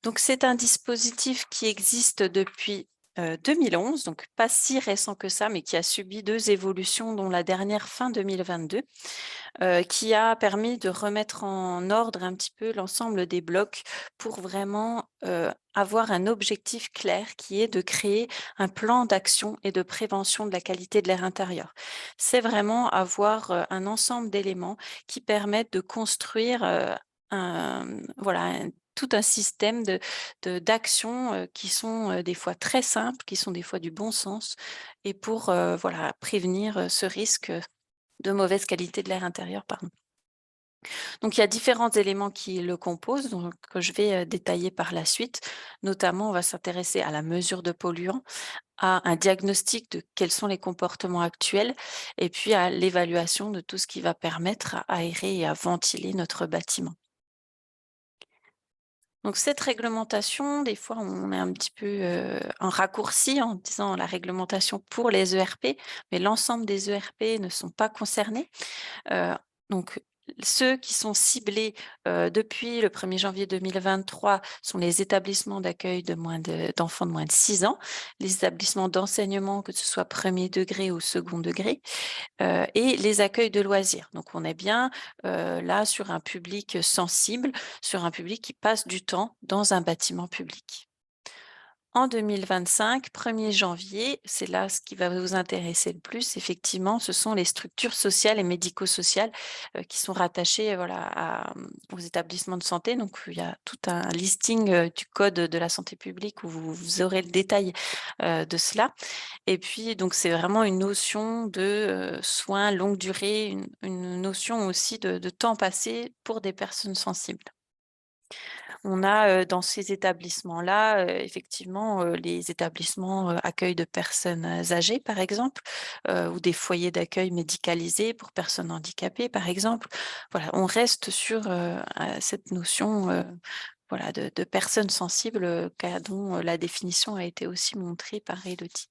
Donc c'est un dispositif qui existe depuis, 2011, donc pas si récent que ça, mais qui a subi 2 évolutions, dont la dernière fin 2022, qui a permis de remettre en ordre un petit peu l'ensemble des blocs pour vraiment, avoir un objectif clair qui est de créer un plan d'action et de prévention de la qualité de l'air intérieur. C'est vraiment avoir, un ensemble d'éléments qui permettent de construire, voilà, tout un système d'actions, qui sont, des fois très simples, qui sont des fois du bon sens et pour, voilà, prévenir, ce risque, de mauvaise qualité de l'air intérieur, pardon. Donc il y a différents éléments qui le composent, donc que je vais, détailler par la suite. Notamment, on va s'intéresser à la mesure de polluants, à un diagnostic de quels sont les comportements actuels et puis à l'évaluation de tout ce qui va permettre à aérer et à ventiler notre bâtiment. Donc cette réglementation, des fois, on est un petit peu, en raccourci en disant la réglementation pour les ERP, mais l'ensemble des ERP ne sont pas concernés. Heu, donc ceux qui sont ciblés, depuis le 1er janvier 2023 sont les établissements d'accueil d'enfants de moins de 6 ans, les établissements d'enseignement, que ce soit 1er degré ou second degré, et les accueils de loisirs. Donc on est bien, là sur un public sensible, sur un public qui passe du temps dans un bâtiment public. En 2025, 1er janvier, c'est là ce qui va vous intéresser le plus, effectivement, ce sont les structures sociales et médico-sociales, qui sont rattachées, voilà, aux établissements de santé. Donc il y a tout un listing, du code de la santé publique où vous aurez le détail, de cela. Et puis donc c'est vraiment une notion de, soins longue durée, une notion aussi de temps passé pour des personnes sensibles. On a, dans ces établissements-là, effectivement, les établissements, accueil de personnes, âgées, par exemple, ou des foyers d'accueil médicalisés pour personnes handicapées, par exemple. Voilà, on reste sur, cette notion, voilà, de personnes sensibles, dont, la définition a été aussi montrée par Élodie.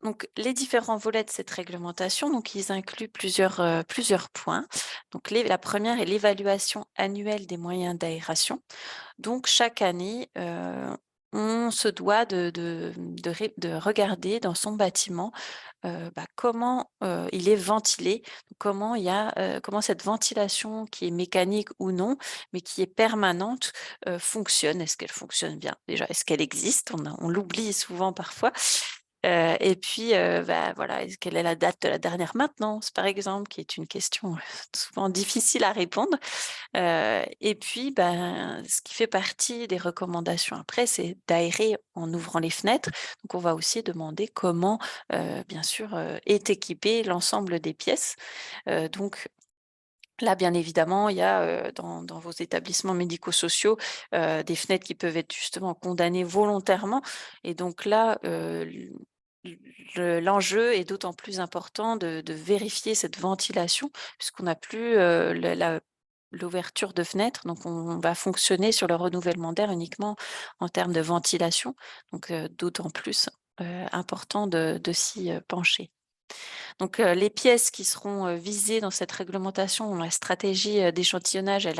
Donc, les différents volets de cette réglementation, donc ils incluent plusieurs points. Donc, la première est l'évaluation annuelle des moyens d'aération. Donc, chaque année, on se doit de regarder dans son bâtiment comment il est ventilé, comment cette ventilation qui est mécanique ou non, mais qui est permanente, fonctionne. Est-ce qu'elle fonctionne bien? Déjà, est-ce qu'elle existe? On l'oublie souvent parfois. Et puis, voilà, quelle est la date de la dernière maintenance, par exemple, qui est une question souvent difficile à répondre. Et puis, ce qui fait partie des recommandations après, c'est d'aérer en ouvrant les fenêtres. Donc, on va aussi demander comment, bien sûr, est équipé l'ensemble des pièces. Donc là, bien évidemment, il y a, dans vos établissements médico-sociaux, des fenêtres qui peuvent être justement condamnées volontairement et donc là, l'enjeu est d'autant plus important de vérifier cette ventilation puisqu'on n'a plus, l'ouverture de fenêtres, donc on va fonctionner sur le renouvellement d'air uniquement en termes de ventilation, donc d'autant plus, important de s'y, pencher. Donc, les pièces qui seront, visées dans cette réglementation, la stratégie, d'échantillonnage, elle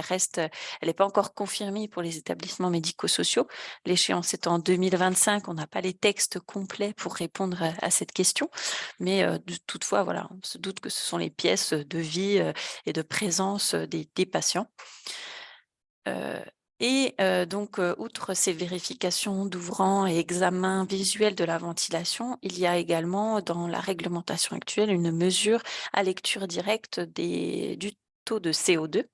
est pas encore confirmée pour les établissements médico-sociaux. L'échéance est en 2025, on n'a pas les textes complets pour répondre à cette question, mais, toutefois, voilà, on se doute que ce sont les pièces, de vie, et de présence, des patients. Heu donc, outre ces vérifications d'ouvrants et examens visuels de la ventilation, il y a également dans la réglementation actuelle une mesure à lecture directe du taux de CO2.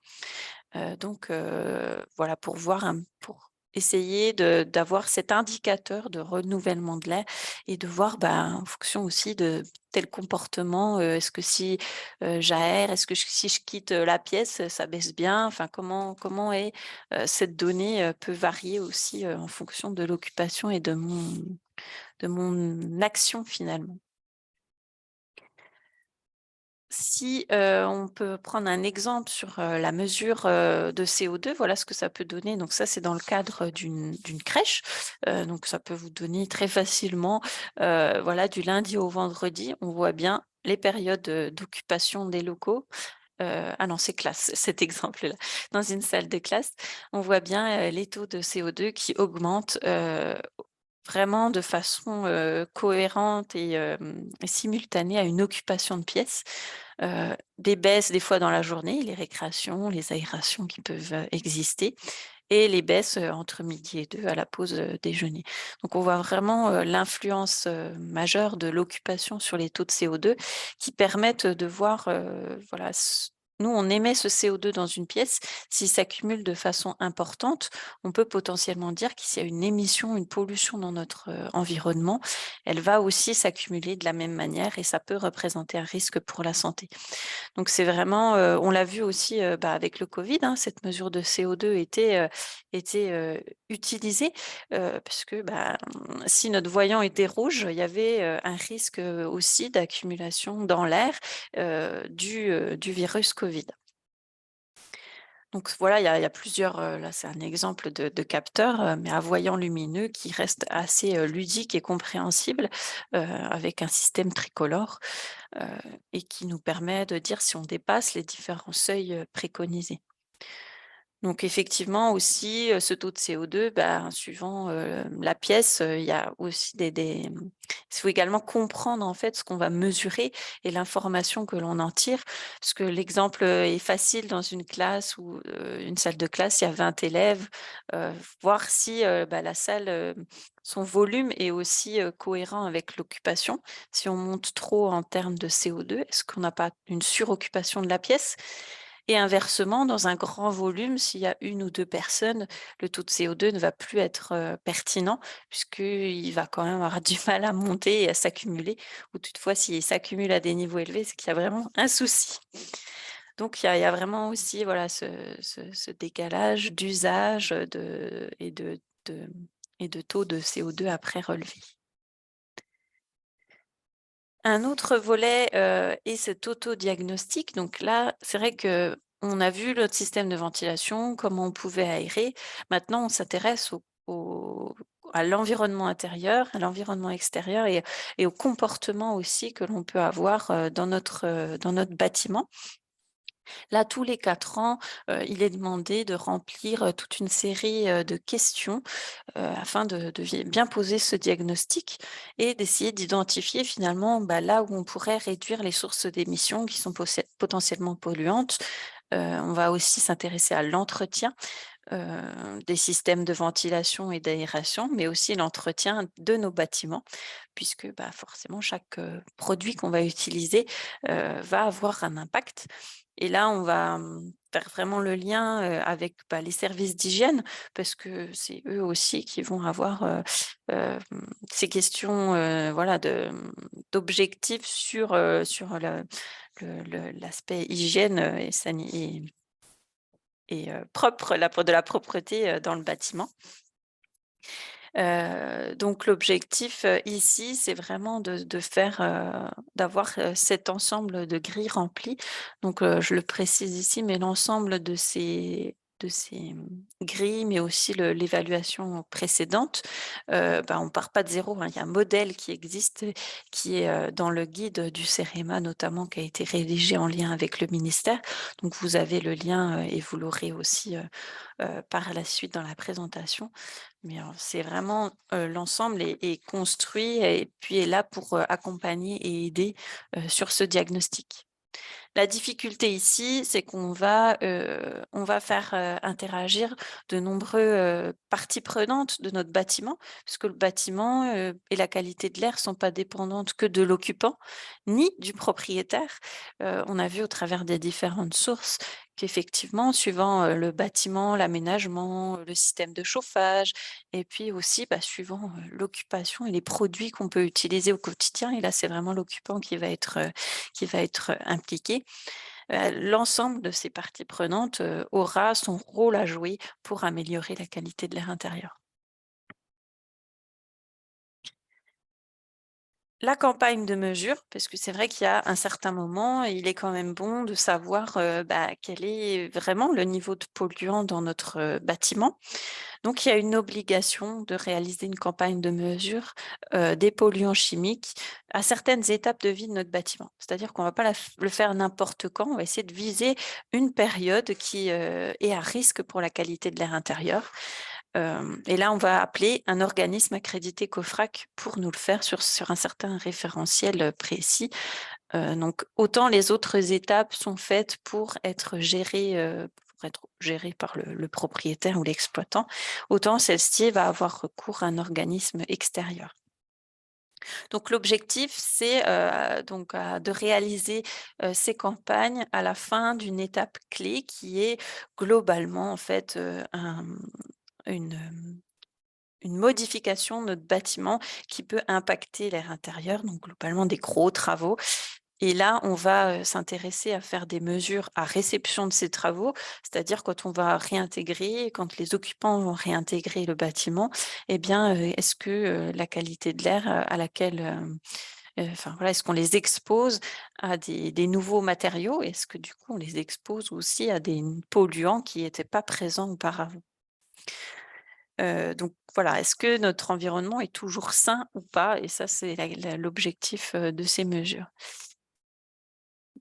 Voilà pour essayer d'avoir cet indicateur de renouvellement de l'air et de voir, en fonction aussi de tel comportement, est-ce que si, j'aère, est-ce que si je quitte, la pièce, ça baisse bien? Enfin, comment est, cette donnée, peut varier aussi, en fonction de l'occupation et de mon action finalement. Si, on peut prendre un exemple sur, la mesure, de CO2, voilà ce que ça peut donner. Donc ça, c'est dans le cadre d'une crèche. Donc ça peut vous donner très facilement, voilà, du lundi au vendredi, on voit bien les périodes, d'occupation des locaux. Ah non, c'est classe, cet exemple-là. Dans une salle de classe, on voit bien, les taux de CO2 qui augmentent, vraiment de façon, cohérente et simultanée à une occupation de pièce. Des baisses des fois dans la journée, les récréations, les aérations qui peuvent, exister et les baisses, entre midi et 2 à la pause, déjeuner. Donc on voit vraiment, l'influence, majeure de l'occupation sur les taux de CO2 qui permettent, de voir, voilà, nous on émet ce CO2 dans une pièce, s'il s'accumule de façon importante, on peut potentiellement dire qu'il y a une émission, une pollution dans notre, environnement, elle va aussi s'accumuler de la même manière et ça peut représenter un risque pour la santé. Donc c'est vraiment, on l'a vu aussi, avec le Covid, hein, cette mesure de CO2 était utilisée, puisque, si notre voyant était rouge, il y avait, un risque, aussi d'accumulation dans l'air, du virus Covid. Donc voilà, il y a plusieurs, là c'est un exemple de capteurs, mais à voyant lumineux qui reste assez, ludique et compréhensible, avec un système tricolore, heu et qui nous permet de dire si on dépasse les différents seuils, préconisés. Donc effectivement aussi, ce taux de CO2, suivant, la pièce, il y a aussi il faut également comprendre en fait ce qu'on va mesurer et l'information que l'on en tire. Parce que l'exemple, est facile dans une classe ou, une salle de classe, il y a 20 élèves, voir si, la salle, son volume est aussi, cohérent avec l'occupation. Si on monte trop en termes de CO2, est-ce qu'on n'a pas une suroccupation de la pièce? Et inversement, dans un grand volume, s'il y a une ou 2 personnes, le taux de CO2 ne va plus être, pertinent puisqu'il va quand même avoir du mal à monter et à s'accumuler ou toutefois s'il s'accumule à des niveaux élevés, c'est qu'il y a vraiment un souci. Donc il y a vraiment aussi voilà ce décalage d'usage, de et de taux de CO2 après relevé. Un autre volet, est cet autodiagnostic. Donc là, c'est vrai que on a vu notre système de ventilation, comment on pouvait aérer. Maintenant, on s'intéresse à l'environnement intérieur, à l'environnement extérieur et au comportement aussi que l'on peut avoir, dans notre bâtiment. Là, tous les 4 ans, il est demandé de remplir, toute une série, de questions afin de bien poser ce diagnostic et d'essayer d'identifier finalement, là où on pourrait réduire les sources d'émissions qui sont potentiellement polluantes. On va aussi s'intéresser à l'entretien, des systèmes de ventilation et d'aération, mais aussi l'entretien de nos bâtiments, puisque forcément chaque produit qu'on va utiliser va avoir un impact. Et là, on va faire vraiment le lien avec les services d'hygiène, parce que c'est eux aussi qui vont avoir ces questions voilà, d'objectifs sur l'aspect hygiène et propre, de la propreté dans le bâtiment. Donc l'objectif ici, c'est vraiment de faire, d'avoir cet ensemble de grilles remplies. Donc je le précise ici, mais l'ensemble de ces grilles, mais aussi l'évaluation précédente, on ne part pas de zéro, hein. Il y a un modèle qui existe, qui est dans le guide du CEREMA notamment, qui a été rédigé en lien avec le ministère. Donc vous avez le lien et vous l'aurez aussi par la suite dans la présentation. Mais c'est vraiment l'ensemble est construit et puis est là pour accompagner et aider sur ce diagnostic. La difficulté ici, c'est qu'on va faire interagir de nombreuses parties prenantes de notre bâtiment, puisque le bâtiment et la qualité de l'air ne sont pas dépendantes que de l'occupant, ni du propriétaire. On a vu au travers des différentes sources qu'effectivement, suivant le bâtiment, l'aménagement, le système de chauffage, et puis aussi suivant l'occupation et les produits qu'on peut utiliser au quotidien, et là c'est vraiment l'occupant qui va être impliqué. L'ensemble de ces parties prenantes aura son rôle à jouer pour améliorer la qualité de l'air intérieur. La campagne de mesure, parce que c'est vrai qu'il y a un certain moment, il est quand même bon de savoir quel est vraiment le niveau de polluants dans notre bâtiment. Donc, il y a une obligation de réaliser une campagne de mesure des polluants chimiques à certaines étapes de vie de notre bâtiment. C'est-à-dire qu'on ne va pas le faire n'importe quand, on va essayer de viser une période qui est à risque pour la qualité de l'air intérieur. Et là, on va appeler un organisme accrédité COFRAC pour nous le faire sur un certain référentiel précis. Donc, autant les autres étapes sont faites pour être gérées par le propriétaire ou l'exploitant, autant celle-ci va avoir recours à un organisme extérieur. Donc l'objectif, c'est de réaliser ces campagnes à la fin d'une étape clé qui est globalement en fait une modification de notre bâtiment qui peut impacter l'air intérieur, donc globalement des gros travaux. Et là, on va s'intéresser à faire des mesures à réception de ces travaux, c'est-à-dire quand on va réintégrer, quand les occupants vont réintégrer le bâtiment, eh bien, est-ce que la qualité de l'air à laquelle est-ce qu'on les expose à des nouveaux matériaux? Est-ce que du coup, on les expose aussi à des polluants qui n'étaient pas présents auparavant? Donc voilà, est-ce que notre environnement est toujours sain ou pas? Et ça, c'est l'objectif de ces mesures.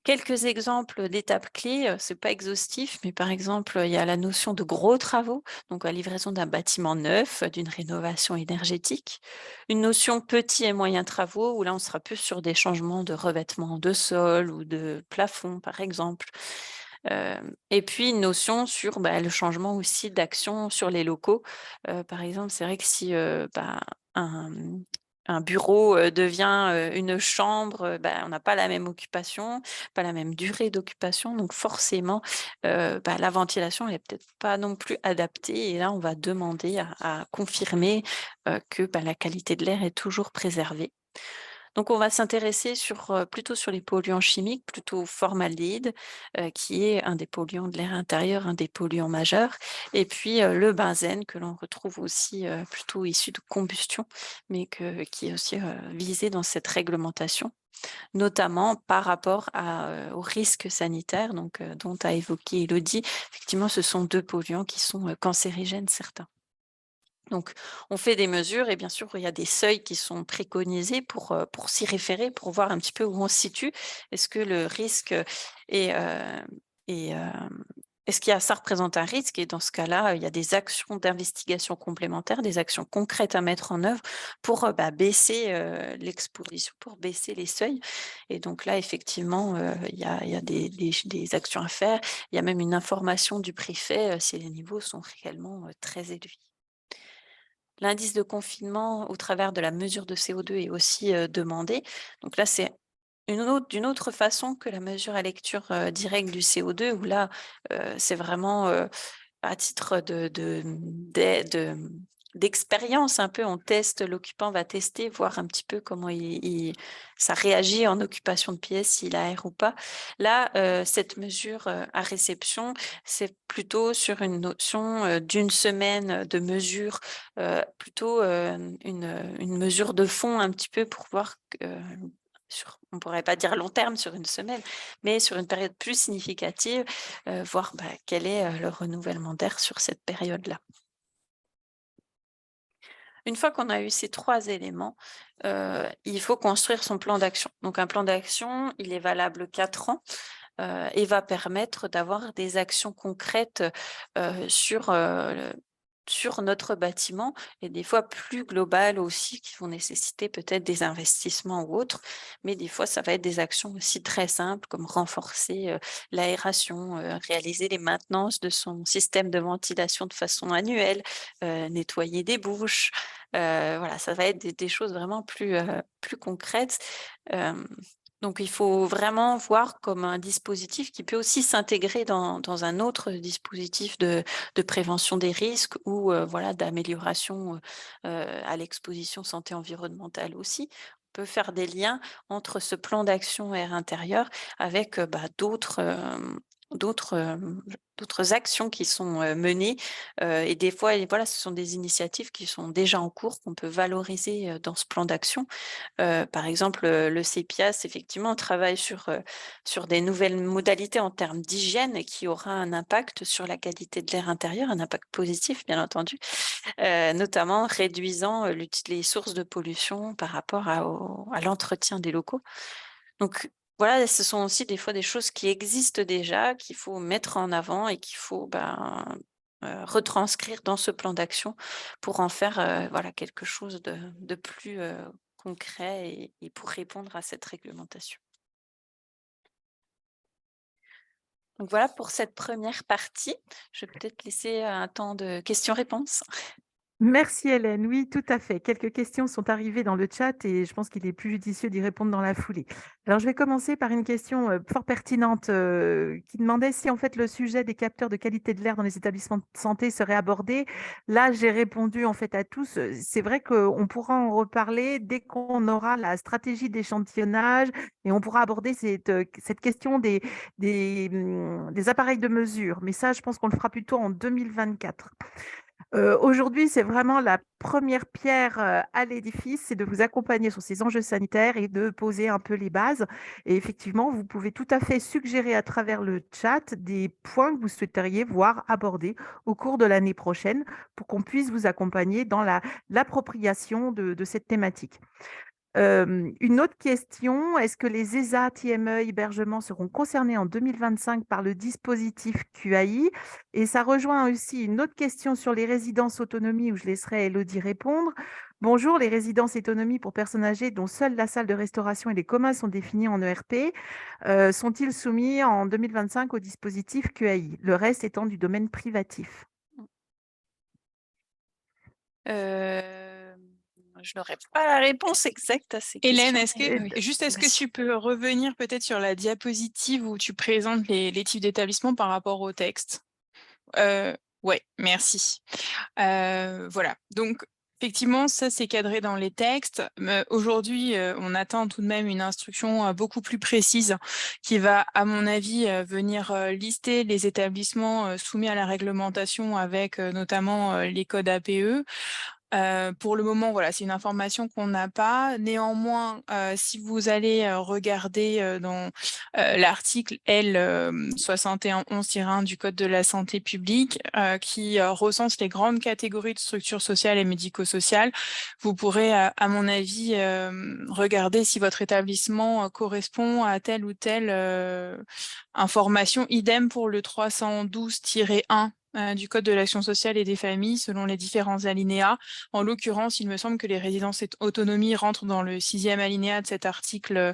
Quelques exemples d'étapes clés, c'est pas exhaustif, mais par exemple, il y a la notion de gros travaux, donc la livraison d'un bâtiment neuf, d'une rénovation énergétique. Une notion petits et moyens travaux, où là, on sera plus sur des changements de revêtement de sol ou de plafond, par exemple. Et puis une notion sur le changement aussi d'action sur les locaux. Par exemple, c'est vrai que si un, un bureau devient une chambre, on n'a pas la même occupation, pas la même durée d'occupation, donc forcément, la ventilation n'est peut-être pas non plus adaptée. Et là, on va demander à confirmer que la qualité de l'air est toujours préservée. Donc on va s'intéresser plutôt sur les polluants chimiques, plutôt formaldéhyde, qui est un des polluants de l'air intérieur, un des polluants majeurs, et puis le benzène que l'on retrouve aussi plutôt issu de combustion, mais qui est aussi visé dans cette réglementation, notamment par rapport aux risques sanitaires dont a évoqué Élodie. Effectivement, ce sont 2 polluants qui sont cancérigènes certains. Donc, on fait des mesures et bien sûr, il y a des seuils qui sont préconisés pour s'y référer, pour voir un petit peu où on se situe. Est-ce que le risque est, est, Est-ce qu'il y a, ça représente un risque? Et dans ce cas-là, il y a des actions d'investigation complémentaires, des actions concrètes à mettre en œuvre pour baisser l'exposition, pour baisser les seuils. Et donc là, effectivement, il y a des actions à faire. Il y a même une information du préfet si les niveaux sont réellement très élevés. L'indice de confinement au travers de la mesure de CO2 est aussi demandé. Donc là, c'est d'une autre façon que la mesure à lecture directe du CO2, où là, c'est vraiment à titre d'expérience un peu, on teste, l'occupant va tester, voir un petit peu comment ça réagit en occupation de pièce, s'il aère ou pas. Là, cette mesure à réception, c'est plutôt sur une notion d'une semaine de mesure, plutôt une mesure de fond un petit peu pour voir on ne pourrait pas dire long terme sur une semaine, mais sur une période plus significative, voir quel est le renouvellement d'air sur cette période-là. Une fois qu'on a eu ces 3 éléments, il faut construire son plan d'action. Donc un plan d'action, il est valable 4 ans et va permettre d'avoir des actions concrètes sur notre bâtiment et des fois plus globales aussi qui vont nécessiter peut-être des investissements ou autres. Mais des fois, ça va être des actions aussi très simples comme renforcer l'aération, réaliser les maintenances de son système de ventilation de façon annuelle, nettoyer des bouches. Voilà, ça va être des choses vraiment plus concrètes. Donc, il faut vraiment voir comme un dispositif qui peut aussi s'intégrer dans un autre dispositif de prévention des risques ou voilà, d'amélioration à l'exposition santé environnementale aussi. On peut faire des liens entre ce plan d'action air intérieur avec d'autres actions qui sont menées et des fois, voilà, ce sont des initiatives qui sont déjà en cours qu'on peut valoriser dans ce plan d'action. Par exemple, le CEPIAS, effectivement, travaille sur des nouvelles modalités en termes d'hygiène et qui aura un impact sur la qualité de l'air intérieur, un impact positif, bien entendu, notamment réduisant les sources de pollution par rapport à l'entretien des locaux. Donc, voilà, ce sont aussi des fois des choses qui existent déjà, qu'il faut mettre en avant et qu'il faut retranscrire dans ce plan d'action pour en faire voilà, quelque chose de plus concret et pour répondre à cette réglementation. Donc voilà pour cette première partie. Je vais peut-être laisser un temps de questions-réponses. Merci Hélène. Oui, tout à fait. Quelques questions sont arrivées dans le chat et je pense qu'il est plus judicieux d'y répondre dans la foulée. Alors, je vais commencer par une question fort pertinente qui demandait si en fait le sujet des capteurs de qualité de l'air dans les établissements de santé serait abordé. Là, j'ai répondu en fait à tous. C'est vrai qu'on pourra en reparler dès qu'on aura la stratégie d'échantillonnage et on pourra aborder cette question des appareils de mesure. Mais ça, je pense qu'on le fera plutôt en 2024. Aujourd'hui, c'est vraiment la première pierre, à l'édifice, c'est de vous accompagner sur ces enjeux sanitaires et de poser un peu les bases et effectivement, vous pouvez tout à fait suggérer à travers le chat des points que vous souhaiteriez voir abordés au cours de l'année prochaine pour qu'on puisse vous accompagner dans l'appropriation de cette thématique. Une autre question, est-ce que les ESA, TME, hébergement seront concernés en 2025 par le dispositif QAI? Et ça rejoint aussi une autre question sur les résidences autonomie où je laisserai Elodie répondre. Bonjour, les résidences autonomie pour personnes âgées dont seule la salle de restauration et les communs sont définis en ERP, sont-ils soumis en 2025 au dispositif QAI? Le reste étant du domaine privatif. Je n'aurais pas la réponse exacte à ces Hélène, questions. est-ce que Vas-y. tu peux revenir peut-être sur la diapositive où tu présentes les types d'établissements par rapport au texte? Ouais, merci. Voilà, donc effectivement, ça c'est cadré dans les textes. Aujourd'hui, on attend tout de même une instruction beaucoup plus précise qui va, à mon avis, venir lister les établissements soumis à la réglementation avec notamment les codes APE. Pour le moment, voilà, c'est une information qu'on n'a pas. Néanmoins, si vous allez regarder dans l'article L 6111-1 du Code de la santé publique qui recense les grandes catégories de structures sociales et médico-sociales, vous pourrez, à mon avis, regarder si votre établissement correspond à telle ou telle information. Idem pour le 312-1 du Code de l'action sociale et des familles, selon les différents alinéas. En l'occurrence, il me semble que les résidences autonomie rentrent dans le 6e alinéa de cet article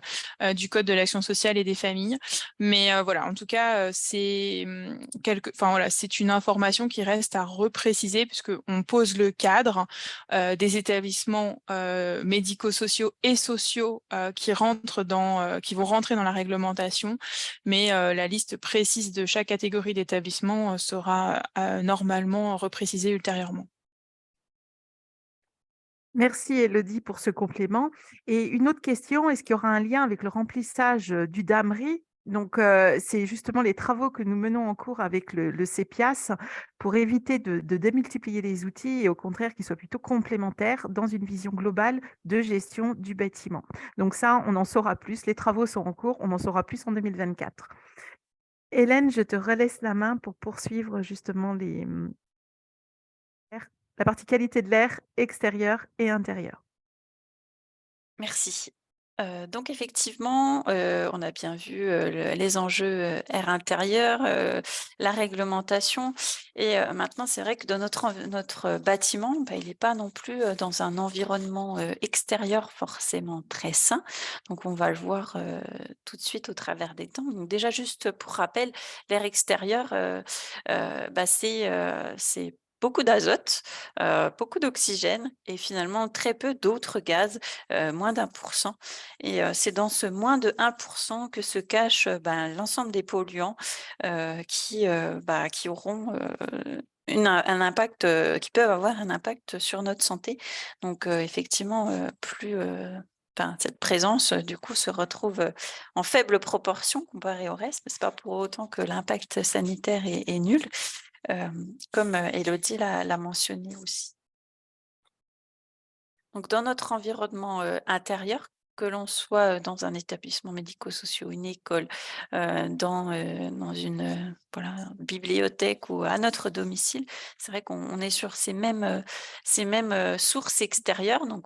du Code de l'action sociale et des familles. Mais voilà, en tout cas, c'est c'est une information qui reste à repréciser puisqu'on pose le cadre des établissements médico-sociaux et sociaux qui vont rentrer dans la réglementation. Mais la liste précise de chaque catégorie d'établissement sera normalement reprécisée ultérieurement. Merci Elodie pour ce complément. Et une autre question, est-ce qu'il y aura un lien avec le remplissage du DAMRI? Donc, c'est justement les travaux que nous menons en cours avec le CEPIAS pour éviter de démultiplier les outils et au contraire qu'ils soient plutôt complémentaires dans une vision globale de gestion du bâtiment. Donc ça, on en saura plus. Les travaux sont en cours, on en saura plus en 2024. Hélène, je te relaisse la main pour poursuivre justement la partie qualité de l'air extérieur et intérieur. Merci. Donc effectivement, on a bien vu, les enjeux, air intérieur, la réglementation et maintenant c'est vrai que dans notre bâtiment, il n'est pas non plus, dans un environnement, extérieur forcément très sain. Donc on va le voir, tout de suite au travers des temps. Donc déjà juste pour rappel, l'air extérieur, c'est beaucoup d'azote, beaucoup d'oxygène et finalement très peu d'autres gaz, moins d'1%. Et c'est dans ce moins de 1% que se cache, l'ensemble des polluants, qui auront, un impact, qui peuvent avoir un impact sur notre santé. Donc effectivement, cette présence, du coup, se retrouve, en faible proportion comparée au reste, mais c'est pas pour autant que l'impact sanitaire est nul, comme, Élodie l'a mentionné aussi. Donc dans notre environnement, intérieur, que l'on soit, dans un établissement médico-social, une école, dans une, bibliothèque ou à notre domicile, c'est vrai qu'on est sur ces mêmes sources extérieures donc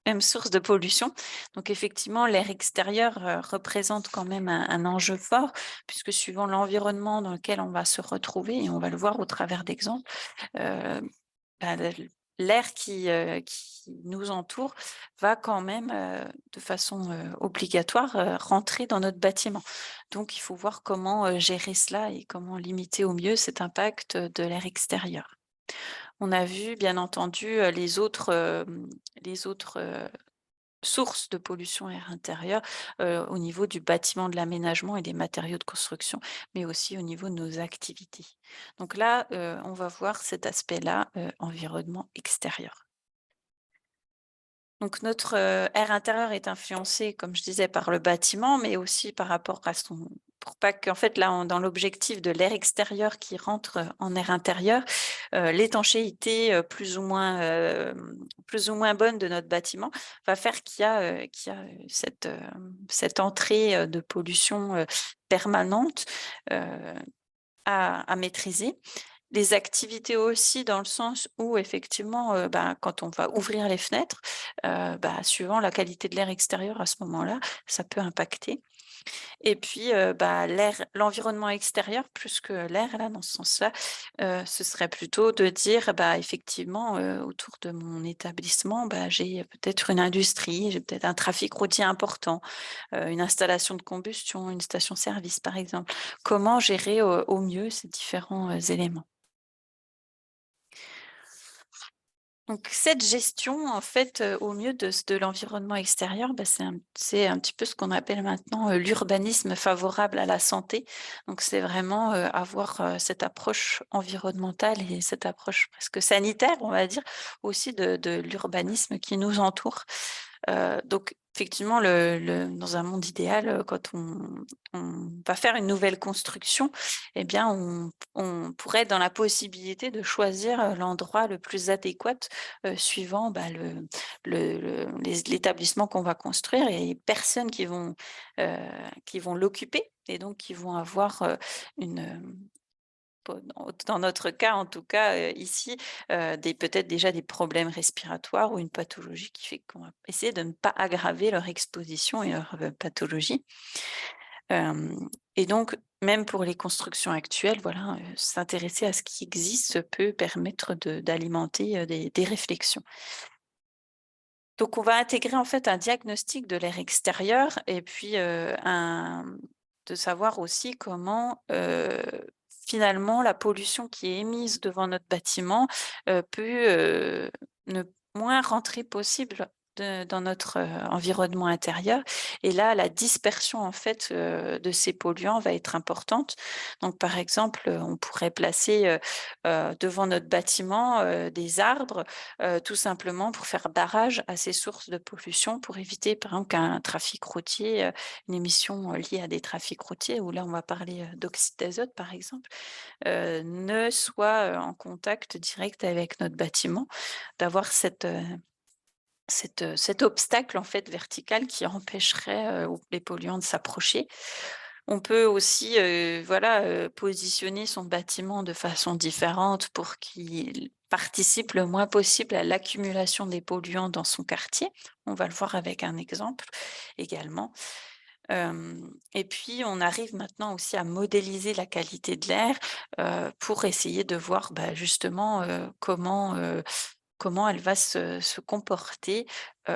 mêmes sources de pollution. Donc effectivement, l'air extérieur, représente quand même un enjeu fort puisque suivant l'environnement dans lequel on va se retrouver et on va le voir au travers d'exemples, heu, bah, l'air qui nous entoure va quand même, de façon, obligatoire, rentrer dans notre bâtiment. Donc il faut voir comment, gérer cela et comment limiter au mieux cet impact, de l'air extérieur. On a vu bien entendu, les autres, sources de pollution air intérieur, au niveau du bâtiment, de l'aménagement et des matériaux de construction, mais aussi au niveau de nos activités. Donc là, on va voir cet aspect-là, environnement extérieur. Donc notre, air intérieur est influencé, comme je disais, par le bâtiment, mais aussi par rapport à son pour pas qu'en fait là, dans l'objectif de l'air extérieur qui rentre, en air intérieur, l'étanchéité, plus ou moins bonne de notre bâtiment va faire qu'il y a cette entrée, de pollution, permanente, heu, à maîtriser. Les activités aussi dans le sens où effectivement, quand on va ouvrir les fenêtres, suivant la qualité de l'air extérieur à ce moment-là, ça peut impacter. Et puis, l'environnement extérieur plus que l'air là, dans ce sens-là, ce serait plutôt de dire, effectivement, autour de mon établissement, j'ai peut-être une industrie, j'ai peut-être un trafic routier important, une installation de combustion, une station-service par exemple. Comment gérer, au mieux ces différents, éléments? Donc cette gestion, en fait, au mieux de l'environnement extérieur, c'est un petit peu ce qu'on appelle maintenant, l'urbanisme favorable à la santé. Donc c'est vraiment, avoir, cette approche environnementale et cette approche presque sanitaire, on va dire, aussi de l'urbanisme qui nous entoure. Donc effectivement, dans un monde idéal, quand on va faire une nouvelle construction, eh bien, on pourrait être dans la possibilité de choisir l'endroit le plus adéquat suivant l'établissement qu'on va construire et les personnes qui vont l'occuper et donc qui vont avoir dans notre cas, en tout cas, ici, peut-être déjà des problèmes respiratoires ou une pathologie qui fait qu'on va essayer de ne pas aggraver leur exposition et leur pathologie. Et donc, même pour les constructions actuelles, voilà, s'intéresser à ce qui existe peut permettre d'alimenter des réflexions. Donc, on va intégrer en fait un diagnostic de l'air extérieur et puis de savoir aussi comment finalement la pollution qui est émise devant notre bâtiment peut ne moins rentrer possible dans notre environnement intérieur. Et là, la dispersion en fait de ces polluants va être importante. Donc, par exemple, on pourrait placer devant notre bâtiment des arbres tout simplement pour faire barrage à ces sources de pollution, pour éviter par exemple qu'un trafic routier, une émission liée à des trafics routiers, où là on va parler d'oxyde d'azote par exemple, ne soit en contact direct avec notre bâtiment, d'avoir cet obstacle en fait vertical qui empêcherait les polluants de s'approcher. On peut aussi, voilà, positionner son bâtiment de façon différente pour qu'il participe le moins possible à l'accumulation des polluants dans son quartier. On va le voir avec un exemple également. Et puis on arrive maintenant aussi à modéliser la qualité de l'air, pour essayer de voir, justement, comment elle va se comporter,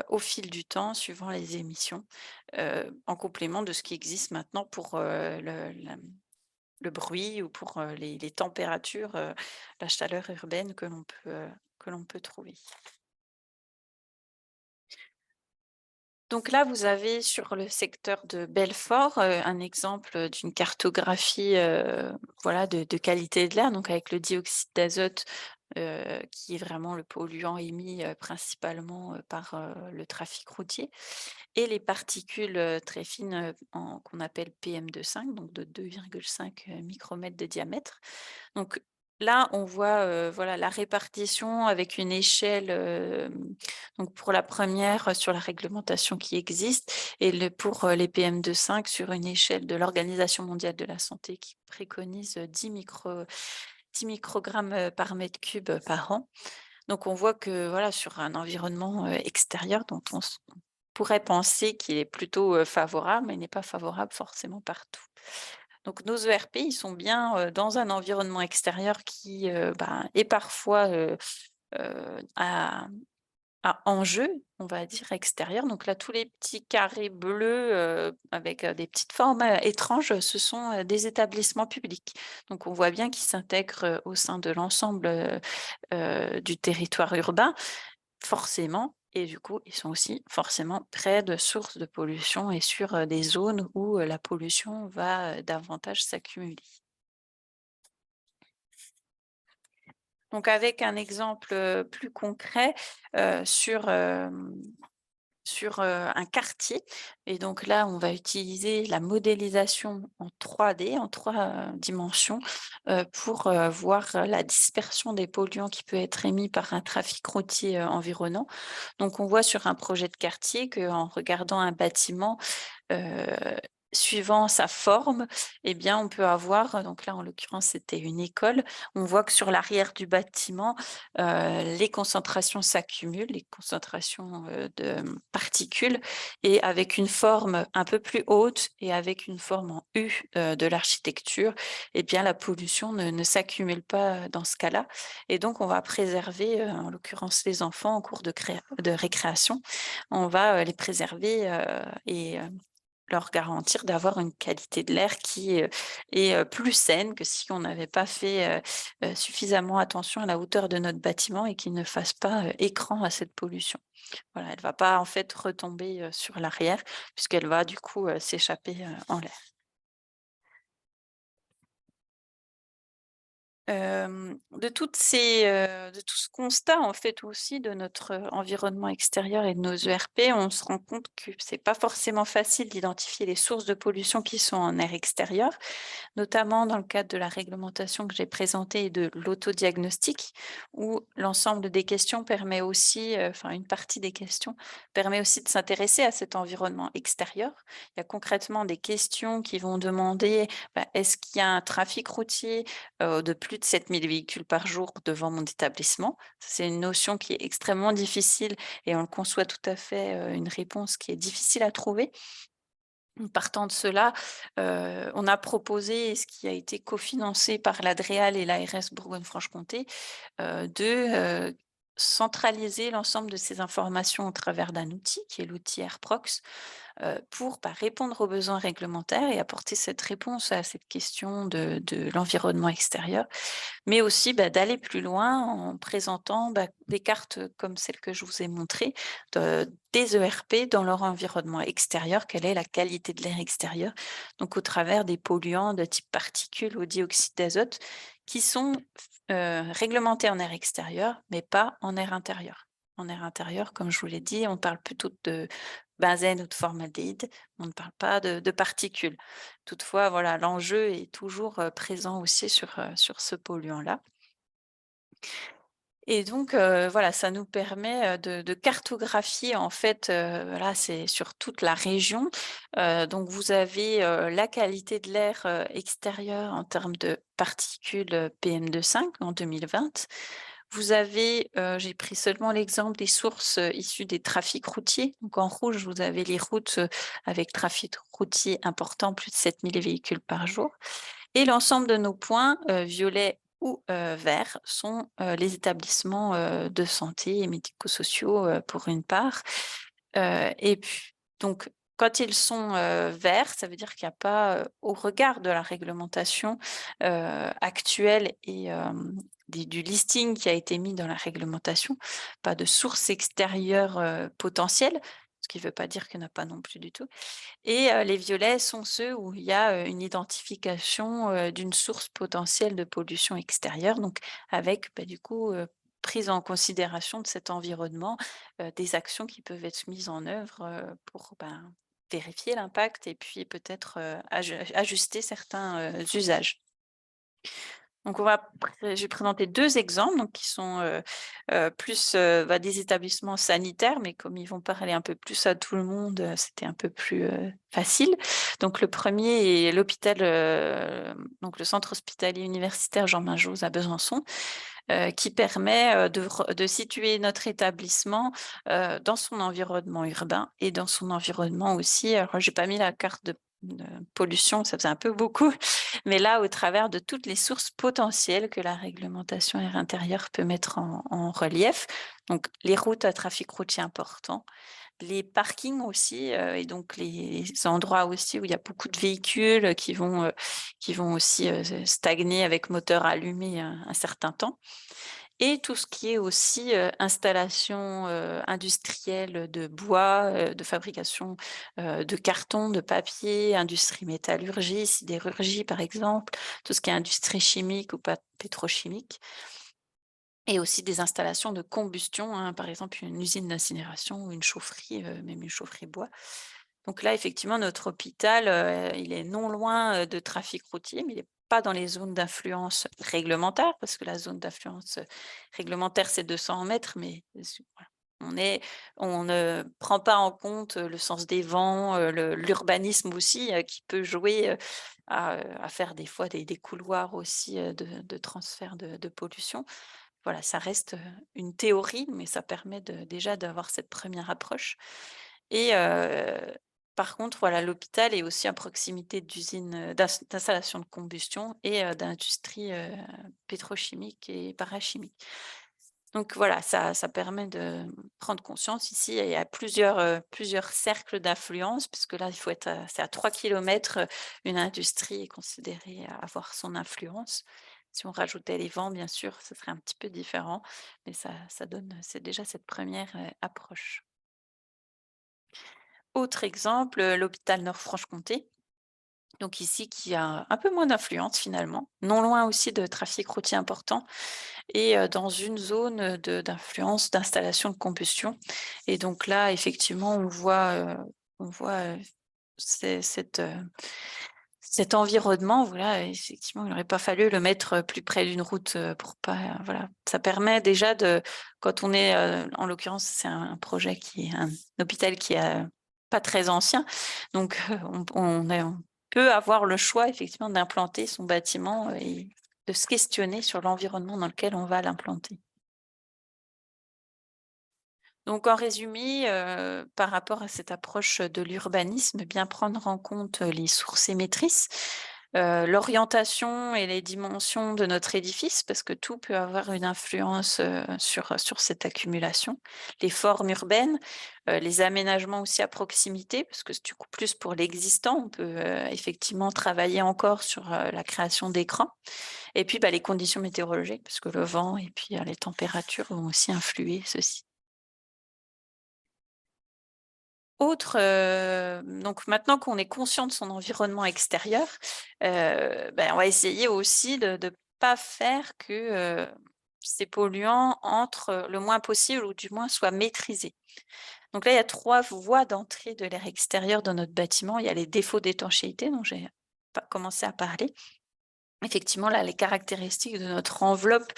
au fil du temps suivant les émissions, en complément de ce qui existe maintenant pour, le bruit ou pour, les températures, la chaleur urbaine que l'on peut trouver. Donc là, vous avez sur le secteur de Belfort, un exemple d'une cartographie, voilà, de qualité de l'air, donc avec le dioxyde d'azote, qui est vraiment le polluant émis, principalement, par, le trafic routier et les particules, très fines, qu'on appelle PM2,5, donc de 2,5 micromètres de diamètre. Donc là, on voit, voilà, la répartition avec une échelle, donc pour la première, sur la réglementation qui existe et pour, les PM2,5 sur une échelle de l'Organisation mondiale de la santé qui préconise, 10 microgrammes, par mètre cube, par an. Donc on voit que, voilà, sur un environnement, extérieur dont on pourrait penser qu'il est plutôt, favorable, mais il n'est pas favorable forcément partout. Donc nos ERP, ils sont bien, dans un environnement extérieur qui, est parfois, à enjeu, on va dire extérieur. Donc là, tous les petits carrés bleus, avec, des petites formes, étranges, ce sont, des établissements publics. Donc on voit bien qu'ils s'intègrent, au sein de l'ensemble, du territoire urbain, forcément et du coup, ils sont aussi forcément près de sources de pollution et sur, des zones où, la pollution va, davantage s'accumuler. Donc avec un exemple, plus concret, sur, un quartier et donc là, on va utiliser la modélisation en 3D, en 3 dimensions, pour, voir la dispersion des polluants qui peut être émis par un trafic routier, environnant. Donc on voit sur un projet de quartier qu'en regardant un bâtiment, heu, suivant sa forme, eh bien, on peut avoir donc là, en l'occurrence, c'était une école. On voit que sur l'arrière du bâtiment, les concentrations s'accumulent, les concentrations, de particules et avec une forme un peu plus haute et avec une forme en U, de l'architecture, eh bien, la pollution ne s'accumule pas, dans ce cas-là et donc on va préserver, en l'occurrence les enfants en cours de récréation. On va, les préserver, et leur garantir d'avoir une qualité de l'air qui, est, plus saine que si on n'avait pas fait, suffisamment attention à la hauteur de notre bâtiment et qu'il ne fasse pas, écran à cette pollution. Voilà, elle ne va pas en fait retomber, sur l'arrière puisqu'elle va du coup, s'échapper, en l'air. De tout ce constat, en fait, aussi de notre, environnement extérieur et de nos ERP, on se rend compte que c'est pas forcément facile d'identifier les sources de pollution qui sont en air extérieur, notamment dans le cadre de la réglementation que j'ai présentée et de l'autodiagnostic, où l'ensemble des questions permet aussi, enfin une partie des questions permet aussi de s'intéresser à cet environnement extérieur. Il y a concrètement des questions qui vont demander, bah, est-ce qu'il y a un trafic routier de plus de 7 000 véhicules par jour devant mon établissement? C'est une notion qui est extrêmement difficile et on le conçoit tout à fait, une réponse qui est difficile à trouver. Partant de cela, on a proposé, ce qui a été cofinancé par l'Adréal et l'ARS Bourgogne-Franche-Comté, de centraliser l'ensemble de ces informations au travers d'un outil qui est l'outil AirProx, pour, bah, répondre aux besoins réglementaires et apporter cette réponse à cette question de l'environnement extérieur, mais aussi, bah, d'aller plus loin en présentant, bah, des cartes comme celle que je vous ai montrée, des ERP dans leur environnement extérieur. Quelle est la qualité de l'air extérieur? Donc au travers des polluants de type particules ou dioxyde d'azote qui sont réglementés en air extérieur, mais pas en air intérieur. En air intérieur, comme je vous l'ai dit, on parle plutôt de benzène ou de formaldéhyde, on ne parle pas de particules. Toutefois, voilà, l'enjeu est toujours, présent aussi sur ce polluant-là. Et donc, voilà, ça nous permet, de cartographier en fait, là, c'est sur toute la région. Donc vous avez, la qualité de l'air, extérieur en termes de particules, PM2,5 en 2020. Vous avez, j'ai pris seulement l'exemple des sources, issues des trafics routiers. Donc en rouge, vous avez les routes, avec trafic routier important, plus de 7 000 véhicules par jour. Et l'ensemble de nos points, violets ou verts, sont, les établissements, de santé et médico-sociaux, pour une part. Et puis donc quand ils sont, verts, ça veut dire qu'il n'y a pas, au regard de la réglementation, actuelle et du listing qui a été mis dans la réglementation, pas de source extérieure, potentielle, ce qui ne veut pas dire qu'il n'y en a pas non plus du tout. Et les violets sont ceux où il y a, une identification, d'une source potentielle de pollution extérieure, donc avec, bah, du coup, prise en considération de cet environnement, des actions qui peuvent être mises en œuvre, pour, ben, vérifier l'impact et puis peut-être, ajuster certains, usages. Donc je vais présenter 2 exemples donc qui sont, plus, bah, des établissements sanitaires, mais comme ils vont parler un peu plus à tout le monde, c'était un peu plus, facile. Donc le premier est l'hôpital, donc le centre hospitalier universitaire Jean Minjoz à Besançon, qui permet, de situer notre établissement, dans son environnement urbain et dans son environnement aussi. Alors j'ai pas mis la carte de pollution, ça faisait un peu beaucoup, mais là, au travers de toutes les sources potentielles que la réglementation air intérieur peut mettre en relief. Donc les routes à trafic routier important, les parkings aussi, et donc les endroits aussi où il y a beaucoup de véhicules qui vont aussi, stagner avec moteur allumé un certain temps. Et tout ce qui est aussi, installation, industrielle de bois, de fabrication, de carton, de papier, industrie métallurgie, sidérurgie par exemple, tout ce qui est industrie chimique ou pétrochimique et aussi des installations de combustion, hein, par exemple une usine d'incinération ou une chaufferie, même une chaufferie bois. Donc là, effectivement, notre hôpital, il est non loin, de trafic routier, mais il est pas dans les zones d'influence réglementaire, parce que la zone d'influence, réglementaire, c'est 200 mètres, mais voilà, on ne prend pas en compte, le sens des vents, l'urbanisme aussi, qui peut jouer, à faire des fois des couloirs aussi, de transfert de pollution. Voilà, ça reste, une théorie, mais ça permet déjà d'avoir cette première approche. Et par contre, voilà, l'hôpital est aussi à proximité d'usines, d'installations de combustion et d'industries, pétrochimiques et parachimiques. Donc voilà, ça permet de prendre conscience ici, il y a plusieurs cercles d'influence puisque là, il faut être c'est à 3 kilomètres, une industrie est considérée avoir son influence. Si on rajoutait les vents, bien sûr, ce serait un petit peu différent, mais ça donne, c'est déjà cette première, approche. Autre exemple, l'hôpital Nord-Franche-Comté Donc ici, qui a un peu moins d'influence finalement, non loin aussi de trafic routier important et dans une zone d'influence d'installation de combustion. Et donc là, effectivement, cet environnement, voilà, effectivement, il n'aurait pas fallu le mettre plus près d'une route pour pas, voilà. Ça permet déjà quand on est, en l'occurrence, c'est un projet qui est un hôpital qui est pas très ancien, donc on peut avoir le choix effectivement d'implanter son bâtiment et de se questionner sur l'environnement dans lequel on va l'implanter. Donc en résumé, par rapport à cette approche de l'urbanisme, bien prendre en compte les sources émettrices, l'orientation et les dimensions de notre édifice, parce que tout peut avoir une influence, sur cette accumulation. Les formes urbaines, les aménagements aussi à proximité, parce que du coup, plus pour l'existant, on peut, effectivement travailler encore sur, la création d'écrans. Et puis, bah, les conditions météorologiques, parce que le vent et puis, les températures vont aussi influer ceci. Donc maintenant qu'on est conscient de son environnement extérieur, on va essayer aussi de ne pas faire que, ces polluants entrent le moins possible ou du moins soient maîtrisés. Donc là, il y a 3 voies d'entrée de l'air extérieur dans notre bâtiment. Il y a les défauts d'étanchéité dont j'ai pas commencé à parler. Effectivement, là, les caractéristiques de notre enveloppe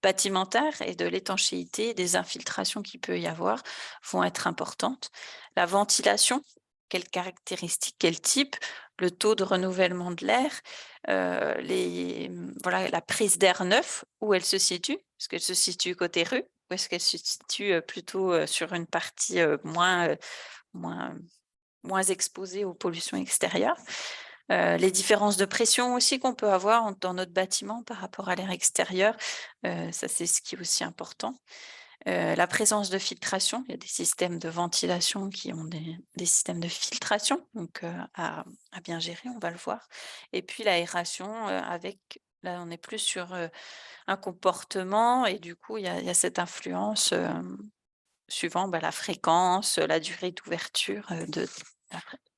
bâtimentaire et de l'étanchéité, des infiltrations qu'il peut y avoir vont être importantes. La ventilation, quelles caractéristiques, quel type, le taux de renouvellement de l'air, voilà, la prise d'air neuf, où elle se situe. Est-ce qu'elle se situe côté rue ou est-ce qu'elle se situe plutôt sur une partie moins, moins exposée aux pollutions extérieures? Les différences de pression aussi qu'on peut avoir dans notre bâtiment par rapport à l'air extérieur, ça c'est ce qui est aussi important. La présence de filtration, il y a des systèmes de ventilation qui ont des systèmes de filtration, donc à bien gérer, on va le voir. Et puis l'aération, là on est plus sur, un comportement et du coup il y a cette influence, suivant, la fréquence, la durée d'ouverture,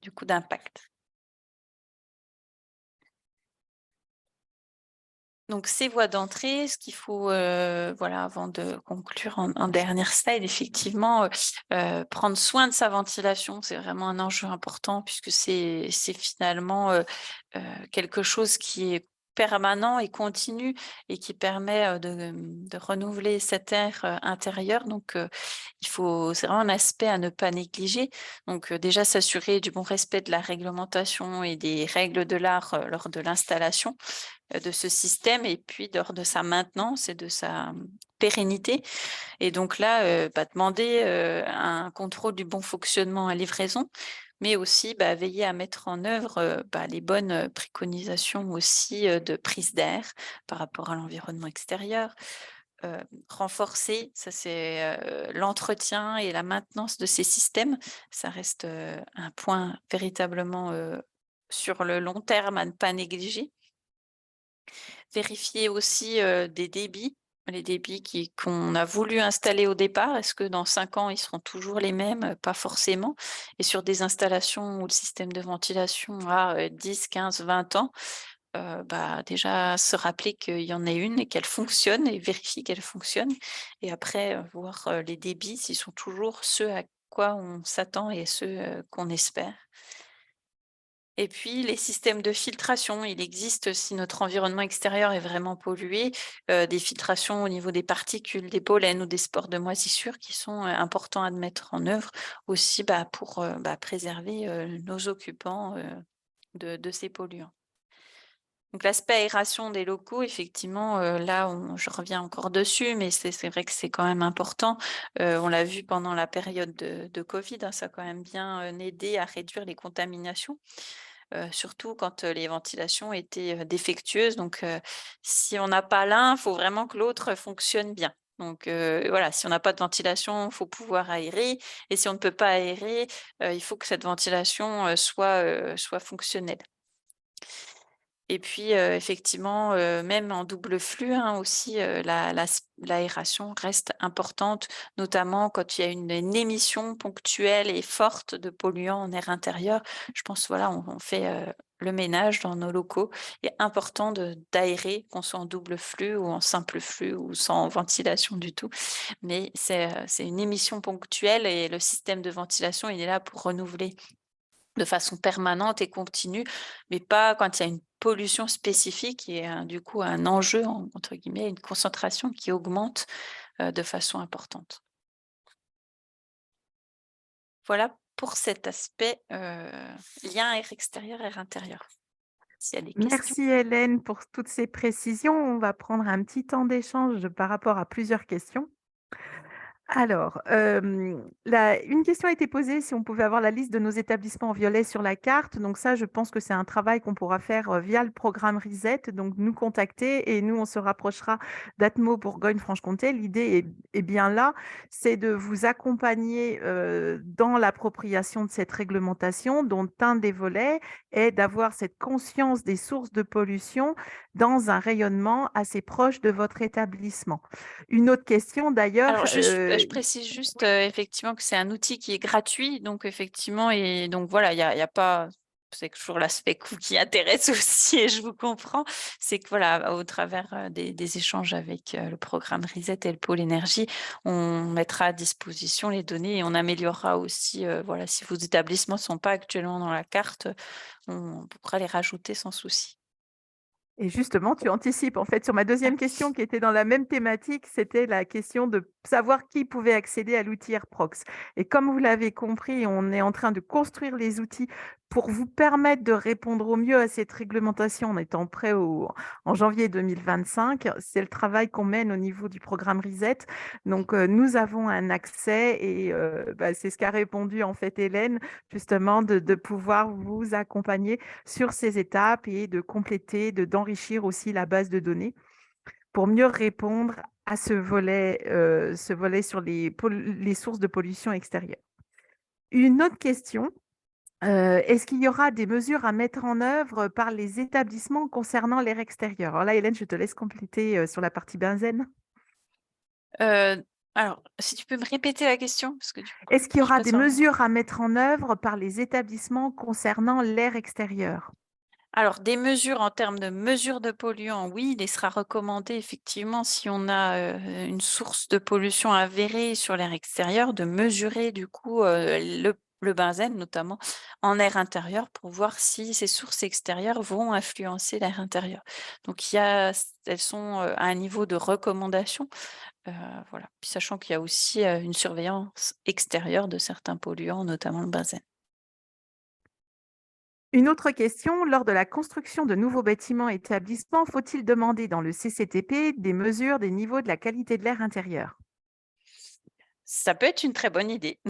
du coup d'impact. Donc ces voies d'entrée, ce qu'il faut, voilà, avant de conclure en dernière slide, effectivement, prendre soin de sa ventilation, c'est vraiment un enjeu important puisque c'est finalement, quelque chose qui est permanent et continu et qui permet, de renouveler cet air, intérieur. Donc, c'est vraiment un aspect à ne pas négliger. Donc, déjà s'assurer du bon respect de la réglementation et des règles de l'art, lors de l'installation de ce système et puis lors de sa maintenance et de sa pérennité. Et donc là, demander un contrôle du bon fonctionnement à livraison, mais aussi veiller à mettre en œuvre les bonnes préconisations aussi de prise d'air par rapport à l'environnement extérieur. Renforcer, ça c'est l'entretien et la maintenance de ces systèmes. Ça reste un point véritablement sur le long terme à ne pas négliger. Vérifier aussi, des débits, les débits qu'on a voulu installer au départ. Est-ce que dans 5 ans, ils seront toujours les mêmes? Pas forcément. Et sur des installations où le système de ventilation a, 10, 15, 20 ans, déjà se rappeler qu'il y en a une et qu'elle fonctionne et vérifier qu'elle fonctionne. Et après, voir, les débits, s'ils sont toujours ceux à quoi on s'attend et ceux, qu'on espère. Et puis les systèmes de filtration, il existe, si notre environnement extérieur est vraiment pollué, des filtrations au niveau des particules, des pollens ou des spores de moisissure qui sont, importants à mettre en œuvre aussi, pour, préserver, nos occupants, de ces polluants. Donc l'aspect aération des locaux, effectivement, là je reviens encore dessus, mais c'est vrai que c'est quand même important. On l'a vu pendant la période de covid, hein, ça a quand même bien, aidé à réduire les contaminations. Surtout quand, les ventilations étaient, défectueuses. Donc, si on n'a pas l'un, il faut vraiment que l'autre fonctionne bien. Donc, voilà, si on n'a pas de ventilation, il faut pouvoir aérer et si on ne peut pas aérer, il faut que cette ventilation, soit fonctionnelle. Et puis, effectivement, même en double flux, hein, aussi, l'aération reste importante, notamment quand il y a une émission ponctuelle et forte de polluants en air intérieur. Je pense, voilà, on fait, le ménage dans nos locaux. Il est important d'aérer, qu'on soit en double flux ou en simple flux ou sans ventilation du tout. Mais c'est une émission ponctuelle et le système de ventilation, il est là pour renouveler de façon permanente et continue, mais pas quand il y a une pollution spécifique et du coup un enjeu, entre guillemets, une concentration qui augmente de façon importante. Voilà pour cet aspect lien air extérieur, air intérieur. S'il y a des questions. Merci Hélène pour toutes ces précisions. On va prendre un petit temps d'échange par rapport à plusieurs questions. Alors, une question a été posée si on pouvait avoir la liste de nos établissements en violet sur la carte. Donc ça, je pense que c'est un travail qu'on pourra faire via le programme Reset. Donc nous contacter et nous, on se rapprochera d'Atmo Bourgogne-Franche-Comté. L'idée est bien là, c'est de vous accompagner dans l'appropriation de cette réglementation, dont un des volets est d'avoir cette conscience des sources de pollution dans un rayonnement assez proche de votre établissement. Une autre question d'ailleurs, Alors je précise juste effectivement que c'est un outil qui est gratuit, donc effectivement et donc voilà, il y a pas c'est toujours l'aspect coût qui intéresse aussi et je vous comprends. C'est que voilà, au travers, des échanges avec, le programme Reset et le pôle énergie, on mettra à disposition les données et on améliorera aussi, voilà, si vos établissements ne sont pas actuellement dans la carte, on pourra les rajouter sans souci. et justement, tu anticipes en fait sur ma deuxième question qui était dans la même thématique, c'était la question de savoir qui pouvait accéder à l'outil AirProx. Et comme vous l'avez compris, on est en train de construire les outils pour vous permettre de répondre au mieux à cette réglementation en étant prêt en janvier 2025. C'est le travail qu'on mène au niveau du programme Reset. Donc, nous avons un accès et c'est ce qu'a répondu en fait Hélène, justement, de pouvoir vous accompagner sur ces étapes et de compléter, d'enrichir aussi la base de données pour mieux répondre à ce volet sur les sources de pollution extérieure. Une autre question, est-ce qu'il y aura des mesures à mettre en œuvre par les établissements concernant l'air extérieur? Alors là, Hélène, je te laisse compléter sur la partie benzène. Alors, si tu peux me répéter la question? Parce que du coup, Est-ce qu'il y je suis aura pas des sûre. mesures à mettre en œuvre par les établissements concernant l'air extérieur? Alors, des mesures en termes de mesures de polluants, oui, il sera recommandé effectivement si on a une source de pollution avérée sur l'air extérieur, de mesurer du coup le benzène notamment en air intérieur pour voir si ces sources extérieures vont influencer l'air intérieur. Donc, elles sont à un niveau de recommandation, voilà. Puis sachant qu'il y a aussi une surveillance extérieure de certains polluants, notamment le benzène. Une autre question, lors de la construction de nouveaux bâtiments et établissements, faut-il demander dans le CCTP des mesures des niveaux de la qualité de l'air intérieur? Ça peut être une très bonne idée.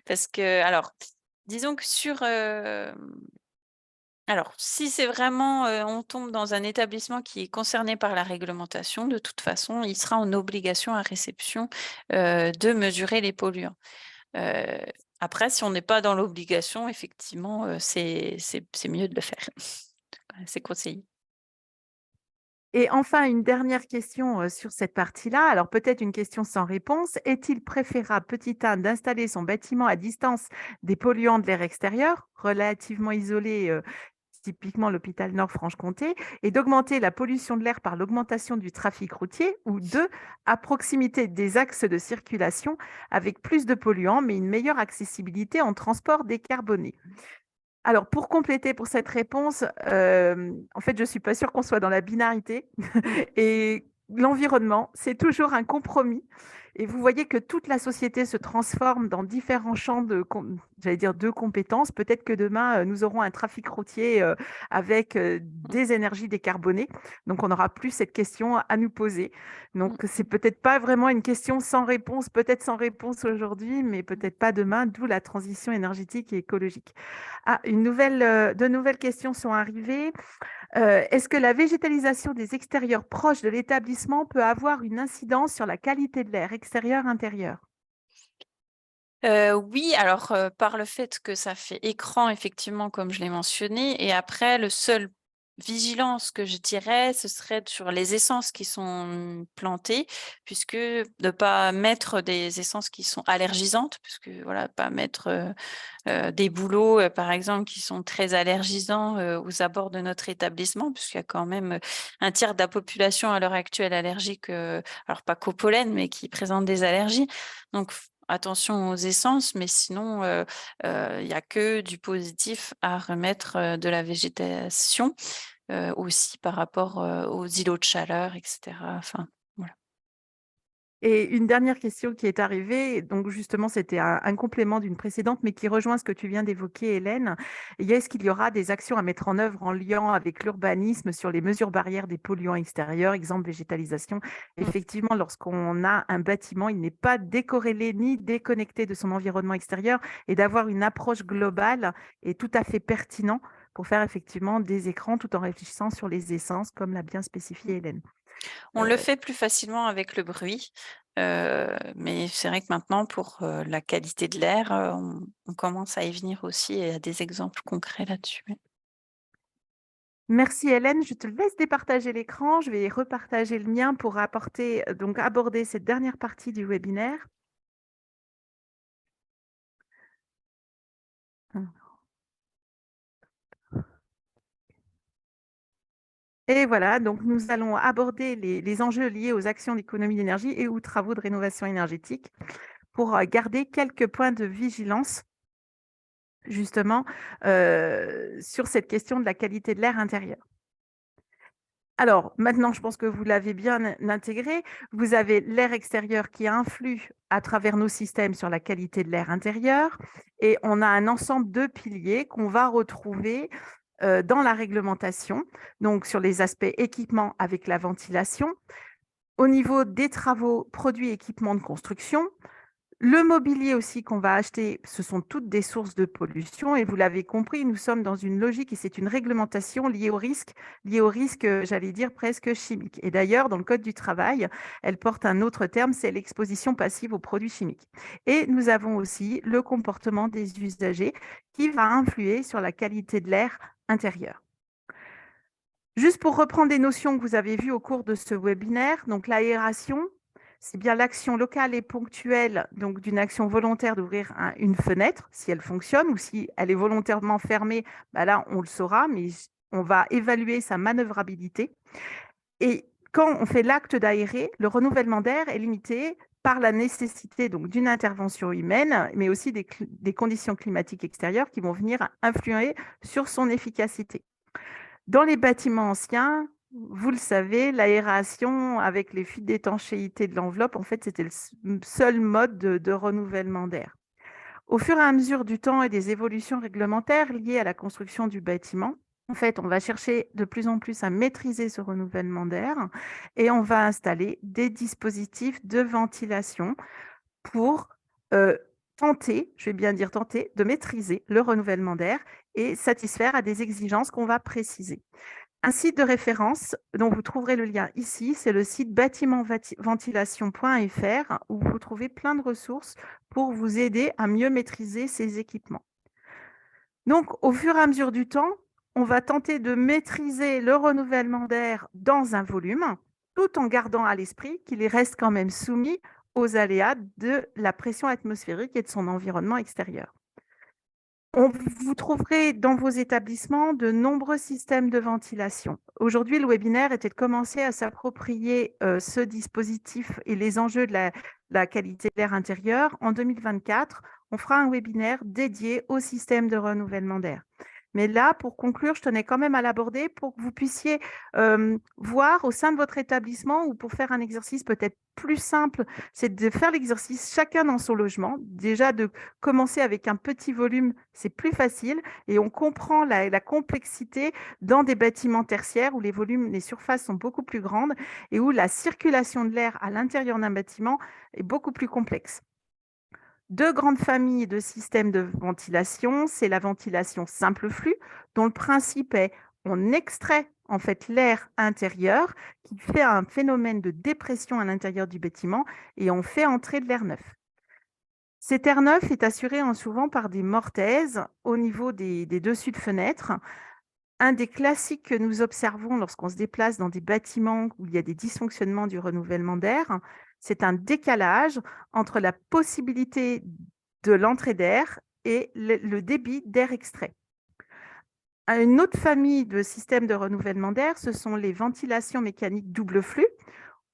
Parce que alors, disons que alors si c'est vraiment, on tombe dans un établissement qui est concerné par la réglementation, de toute façon, il sera en obligation à réception, de mesurer les polluants. Heu, Après si on n'est pas dans l'obligation, effectivement, c'est mieux de le faire. C'est conseillé. Et enfin, une dernière question sur cette partie-là. Alors peut-être une question sans réponse. Est-il préférable, petit a, d'installer son bâtiment à distance des polluants de l'air extérieur, relativement isolé, typiquement l'hôpital Nord-Franche-Comté, et d'augmenter la pollution de l'air par l'augmentation du trafic routier, ou deux, à proximité des axes de circulation avec plus de polluants, mais une meilleure accessibilité en transport décarboné? Alors, pour compléter pour cette réponse, en fait, je ne suis pas sûre qu'on soit dans la binarité Mmh. et l'environnement, c'est toujours un compromis et vous voyez que toute la société se transforme dans différents champs j'allais dire de compétences. Peut-être que demain, nous aurons un trafic routier, avec, Mmh. des énergies décarbonées, donc on n'aura plus cette question à nous poser. Donc Mmh. c'est peut-être pas vraiment une question sans réponse, peut-être sans réponse aujourd'hui, mais Mmh. peut-être pas demain, d'où la transition énergétique et écologique. Ah, de nouvelles questions sont arrivées. Est-ce que la végétalisation des extérieurs proches de l'établissement peut avoir une incidence sur la qualité de l'air extérieur-intérieur? Oui, alors, par le fait que ça fait écran effectivement comme je l'ai mentionné et après le seul vigilance que je dirais, ce serait sur les essences qui sont plantées, puisque de pas mettre des essences qui sont allergisantes, puisque voilà, pas mettre, des bouleaux, par exemple, qui sont très allergisants, aux abords de notre établissement, puisqu'il y a quand même, un tiers de la population à l'heure actuelle allergique, alors pas qu'au pollen, mais qui présente des allergies. Donc attention aux essences, mais sinon, il y a que du positif à remettre, de la végétation, aussi par rapport, aux îlots de chaleur et cetera. Enfin, voilà. Et une dernière question qui est arrivée, donc justement, c'était un complément d'une précédente, mais qui rejoint ce que tu viens d'évoquer, Hélène. Est-ce qu'il y aura des actions à mettre en œuvre en lien avec l'urbanisme sur les mesures barrières des polluants extérieurs, exemple végétalisation? Effectivement, lorsqu'on a un bâtiment, il n'est pas décorrélé ni déconnecté de son environnement extérieur, et d'avoir une approche globale est tout à fait pertinent pour faire effectivement des écrans tout en réfléchissant sur les essences, comme l'a bien spécifié Hélène. On le fait plus facilement avec le bruit, mais c'est vrai que maintenant pour, la qualité de l'air, on commence à y venir aussi et à des exemples concrets là-dessus. Ouais. Merci Hélène, je te laisse départager l'écran, je vais repartager le mien pour donc aborder cette dernière partie du webinaire. Et voilà, donc nous allons aborder les enjeux liés aux actions d'économie d'énergie et aux travaux de rénovation énergétique pour garder quelques points de vigilance justement sur cette question de la qualité de l'air intérieur. Alors, maintenant, je pense que vous l'avez bien intégré. Vous avez l'air extérieur qui influe à travers nos systèmes sur la qualité de l'air intérieur. Et on a un ensemble de piliers qu'on va retrouver dans la réglementation, donc sur les aspects équipement avec la ventilation, au niveau des travaux, produits, équipements de construction. Le mobilier aussi qu'on va acheter, ce sont toutes des sources de pollution et vous l'avez compris, nous sommes dans une logique et c'est une réglementation liée au risque, j'allais dire presque chimique. Et d'ailleurs, dans le Code du travail, elle porte un autre terme, c'est l'exposition passive aux produits chimiques. Et nous avons aussi le comportement des usagers qui va influer sur la qualité de l'air intérieur. Juste pour reprendre des notions que vous avez vues au cours de ce webinaire, donc l'aération, c'est bien l'action locale et ponctuelle donc d'une action volontaire d'ouvrir une fenêtre, si elle fonctionne, ou si elle est volontairement fermée, bah là on le saura, mais on va évaluer sa manœuvrabilité. Et quand on fait l'acte d'aérer, le renouvellement d'air est limité par la nécessité donc d'une intervention humaine, mais aussi des conditions climatiques extérieures qui vont venir influer sur son efficacité. Dans les bâtiments anciens, vous le savez, l'aération avec les fuites d'étanchéité de l'enveloppe, en fait, c'était le seul mode de renouvellement d'air. Au fur et à mesure du temps et des évolutions réglementaires liées à la construction du bâtiment, en fait, on va chercher de plus en plus à maîtriser ce renouvellement d'air et on va installer des dispositifs de ventilation pour tenter, je vais bien dire tenter, de maîtriser le renouvellement d'air et satisfaire à des exigences qu'on va préciser. Un site de référence dont vous trouverez le lien ici, c'est le site bâtimentventilation.fr où vous trouvez plein de ressources pour vous aider à mieux maîtriser ces équipements. Donc, au fur et à mesure du temps, on va tenter de maîtriser le renouvellement d'air dans un volume, tout en gardant à l'esprit qu'il reste quand même soumis aux aléas de la pression atmosphérique et de son environnement extérieur. Vous trouverez dans vos établissements de nombreux systèmes de ventilation. Aujourd'hui, le webinaire était de commencer à s'approprier ce dispositif et les enjeux de la qualité de l'air intérieur. En 2024, on fera un webinaire dédié au système de renouvellement d'air. Mais là, pour conclure, je tenais quand même à l'aborder pour que vous puissiez voir au sein de votre établissement ou pour faire un exercice peut-être plus simple, c'est de faire l'exercice chacun dans son logement. Déjà, de commencer avec un petit volume, c'est plus facile et on comprend la complexité dans des bâtiments tertiaires où les volumes, les surfaces sont beaucoup plus grandes et où la circulation de l'air à l'intérieur d'un bâtiment est beaucoup plus complexe. Deux grandes familles de systèmes de ventilation, c'est la ventilation simple flux, dont le principe est on extrait en fait l'air intérieur qui fait un phénomène de dépression à l'intérieur du bâtiment et on fait entrer de l'air neuf. Cet air neuf est assuré souvent par des mortaises au niveau des dessus de fenêtres Un des classiques que nous observons lorsqu'on se déplace dans des bâtiments où il y a des dysfonctionnements du renouvellement d'air, c'est un décalage entre la possibilité de l'entrée d'air et le débit d'air extrait. Une autre famille de systèmes de renouvellement d'air, ce sont les ventilations mécaniques double flux,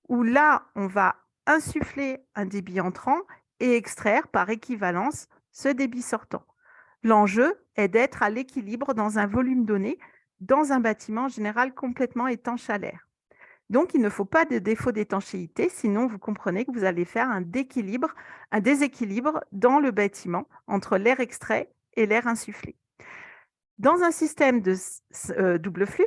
où là, on va insuffler un débit entrant et extraire par équivalence ce débit sortant. L'enjeu est d'être à l'équilibre dans un volume donné, dans un bâtiment en général complètement étanche à l'air. Donc, il ne faut pas de défaut d'étanchéité, sinon vous comprenez que vous allez faire un déséquilibre dans le bâtiment entre l'air extrait et l'air insufflé. Dans un système de double flux,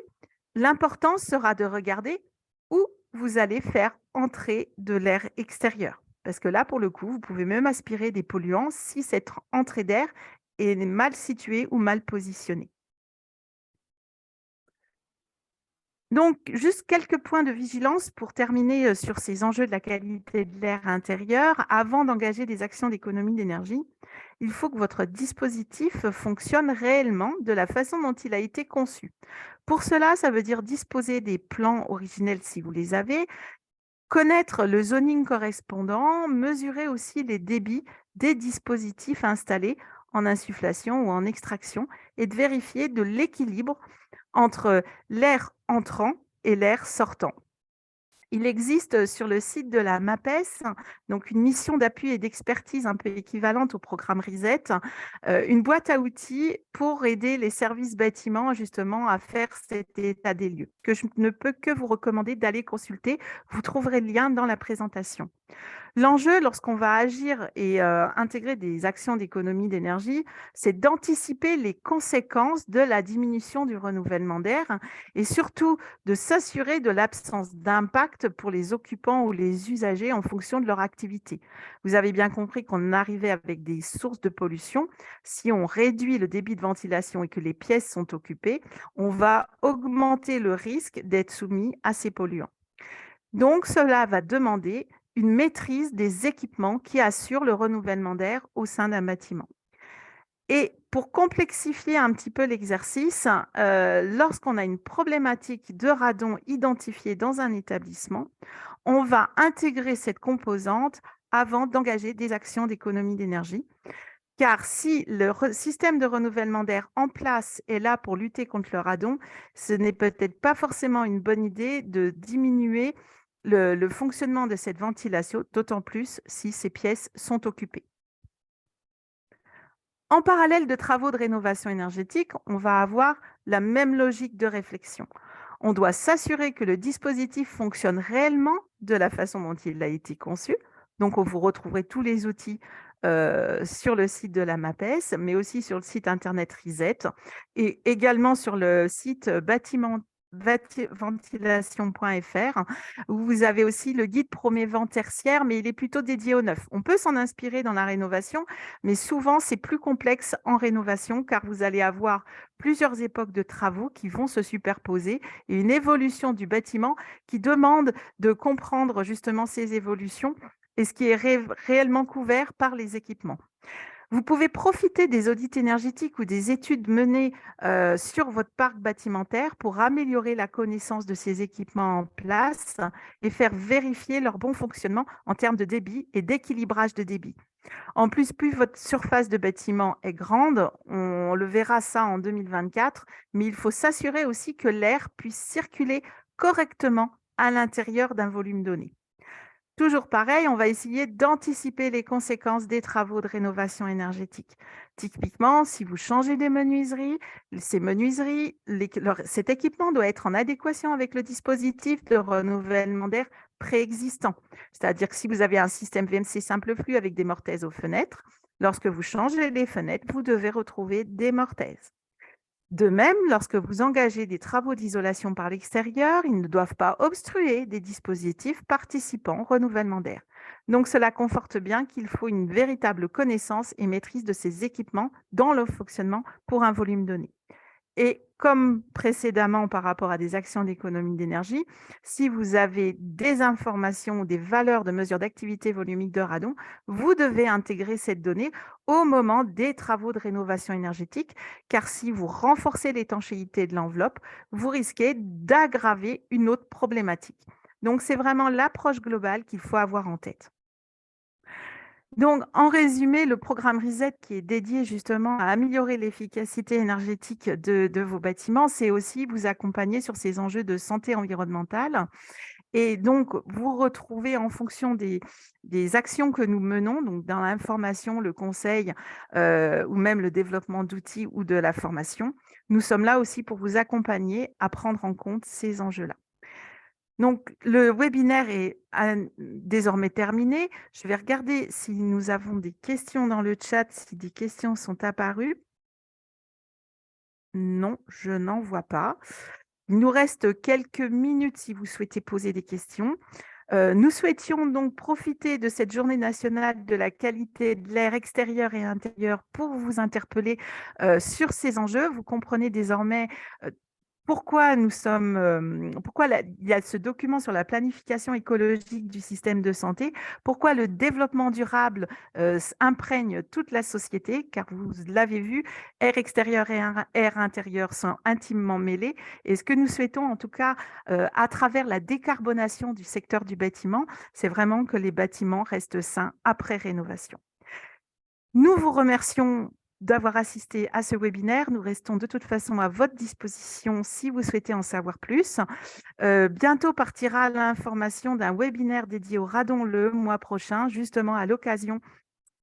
l'important sera de regarder où vous allez faire entrer de l'air extérieur. Parce que là, pour le coup, vous pouvez même aspirer des polluants si cette entrée d'air est mal située ou mal positionnée. Donc, juste quelques points de vigilance pour terminer sur ces enjeux de la qualité de l'air intérieur. Avant d'engager des actions d'économie d'énergie, il faut que votre dispositif fonctionne réellement de la façon dont il a été conçu. Pour cela, ça veut dire disposer des plans originels si vous les avez, connaître le zoning correspondant, mesurer aussi les débits des dispositifs installés en insufflation ou en extraction et de vérifier de l'équilibre entre l'air entrant et l'air sortant. Il existe sur le site de la MAPES, donc une mission d'appui et d'expertise un peu équivalente au programme RESET, une boîte à outils pour aider les services bâtiments justement à faire cet état des lieux, que je ne peux que vous recommander d'aller consulter. Vous trouverez le lien dans la présentation. L'enjeu, lorsqu'on va agir et intégrer des actions d'économie d'énergie, c'est d'anticiper les conséquences de la diminution du renouvellement d'air et surtout de s'assurer de l'absence d'impact pour les occupants ou les usagers en fonction de leur activité. Vous avez bien compris qu'on arrivait avec des sources de pollution. Si on réduit le débit de ventilation et que les pièces sont occupées, on va augmenter le risque d'être soumis à ces polluants. Donc, cela va demander une maîtrise des équipements qui assurent le renouvellement d'air au sein d'un bâtiment. Et pour complexifier un petit peu l'exercice, lorsqu'on a une problématique de radon identifiée dans un établissement, on va intégrer cette composante avant d'engager des actions d'économie d'énergie. Car si le système de renouvellement d'air en place est là pour lutter contre le radon, ce n'est peut-être pas forcément une bonne idée de diminuer le fonctionnement de cette ventilation, d'autant plus si ces pièces sont occupées. En parallèle de travaux de rénovation énergétique, on va avoir la même logique de réflexion. On doit s'assurer que le dispositif fonctionne réellement de la façon dont il a été conçu. Donc, vous retrouverez tous les outils sur le site de la MAPES, mais aussi sur le site internet RESET et également sur le site ventilation.fr, où vous avez aussi le guide premier vent tertiaire, mais il est plutôt dédié au neuf. On peut s'en inspirer dans la rénovation, mais souvent c'est plus complexe en rénovation car vous allez avoir plusieurs époques de travaux qui vont se superposer et une évolution du bâtiment qui demande de comprendre justement ces évolutions et ce qui est réellement couvert par les équipements. Vous pouvez profiter des audits énergétiques ou des études menées sur votre parc bâtimentaire pour améliorer la connaissance de ces équipements en place et faire vérifier leur bon fonctionnement en termes de débit et d'équilibrage de débit. En plus votre surface de bâtiment est grande, on le verra ça en 2024, mais il faut s'assurer aussi que l'air puisse circuler correctement à l'intérieur d'un volume donné. Toujours pareil, on va essayer d'anticiper les conséquences des travaux de rénovation énergétique. Typiquement, si vous changez des menuiseries, cet équipement doit être en adéquation avec le dispositif de renouvellement d'air préexistant. C'est-à-dire que si vous avez un système VMC simple flux avec des mortaises aux fenêtres, lorsque vous changez les fenêtres, vous devez retrouver des mortaises. De même, lorsque vous engagez des travaux d'isolation par l'extérieur, ils ne doivent pas obstruer des dispositifs participant au renouvellement d'air. Donc, cela conforte bien qu'il faut une véritable connaissance et maîtrise de ces équipements dans leur fonctionnement pour un volume donné. Et comme précédemment par rapport à des actions d'économie d'énergie, si vous avez des informations ou des valeurs de mesure d'activité volumique de radon, vous devez intégrer cette donnée au moment des travaux de rénovation énergétique, car si vous renforcez l'étanchéité de l'enveloppe, vous risquez d'aggraver une autre problématique. Donc, c'est vraiment l'approche globale qu'il faut avoir en tête. Donc, en résumé, le programme RESET qui est dédié justement à améliorer l'efficacité énergétique de vos bâtiments, c'est aussi vous accompagner sur ces enjeux de santé environnementale. Et donc, vous retrouvez en fonction des actions que nous menons, donc dans l'information, le conseil ou même le développement d'outils ou de la formation, nous sommes là aussi pour vous accompagner à prendre en compte ces enjeux-là. Donc, le webinaire est désormais terminé. Je vais regarder si nous avons des questions dans le chat, si des questions sont apparues. Non, je n'en vois pas. Il nous reste quelques minutes si vous souhaitez poser des questions. Nous souhaitions donc profiter de cette journée nationale de la qualité de l'air extérieur et intérieur pour vous interpeller sur ces enjeux. Vous comprenez désormais pourquoi il y a ce document sur la planification écologique du système de santé, pourquoi le développement durable imprègne toute la société, car vous l'avez vu, air extérieur et air intérieur sont intimement mêlés. Et ce que nous souhaitons, en tout cas, à travers la décarbonation du secteur du bâtiment, c'est vraiment que les bâtiments restent sains après rénovation. Nous vous remercions d'avoir assisté à ce webinaire. Nous restons de toute façon à votre disposition si vous souhaitez en savoir plus. Bientôt partira l'information d'un webinaire dédié au radon le mois prochain, justement à l'occasion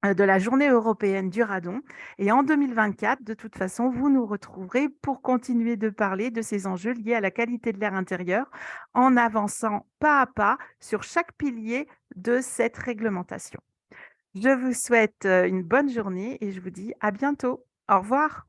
de la Journée européenne du radon. Et en 2024, de toute façon, vous nous retrouverez pour continuer de parler de ces enjeux liés à la qualité de l'air intérieur en avançant pas à pas sur chaque pilier de cette réglementation. Je vous souhaite une bonne journée et je vous dis à bientôt. Au revoir.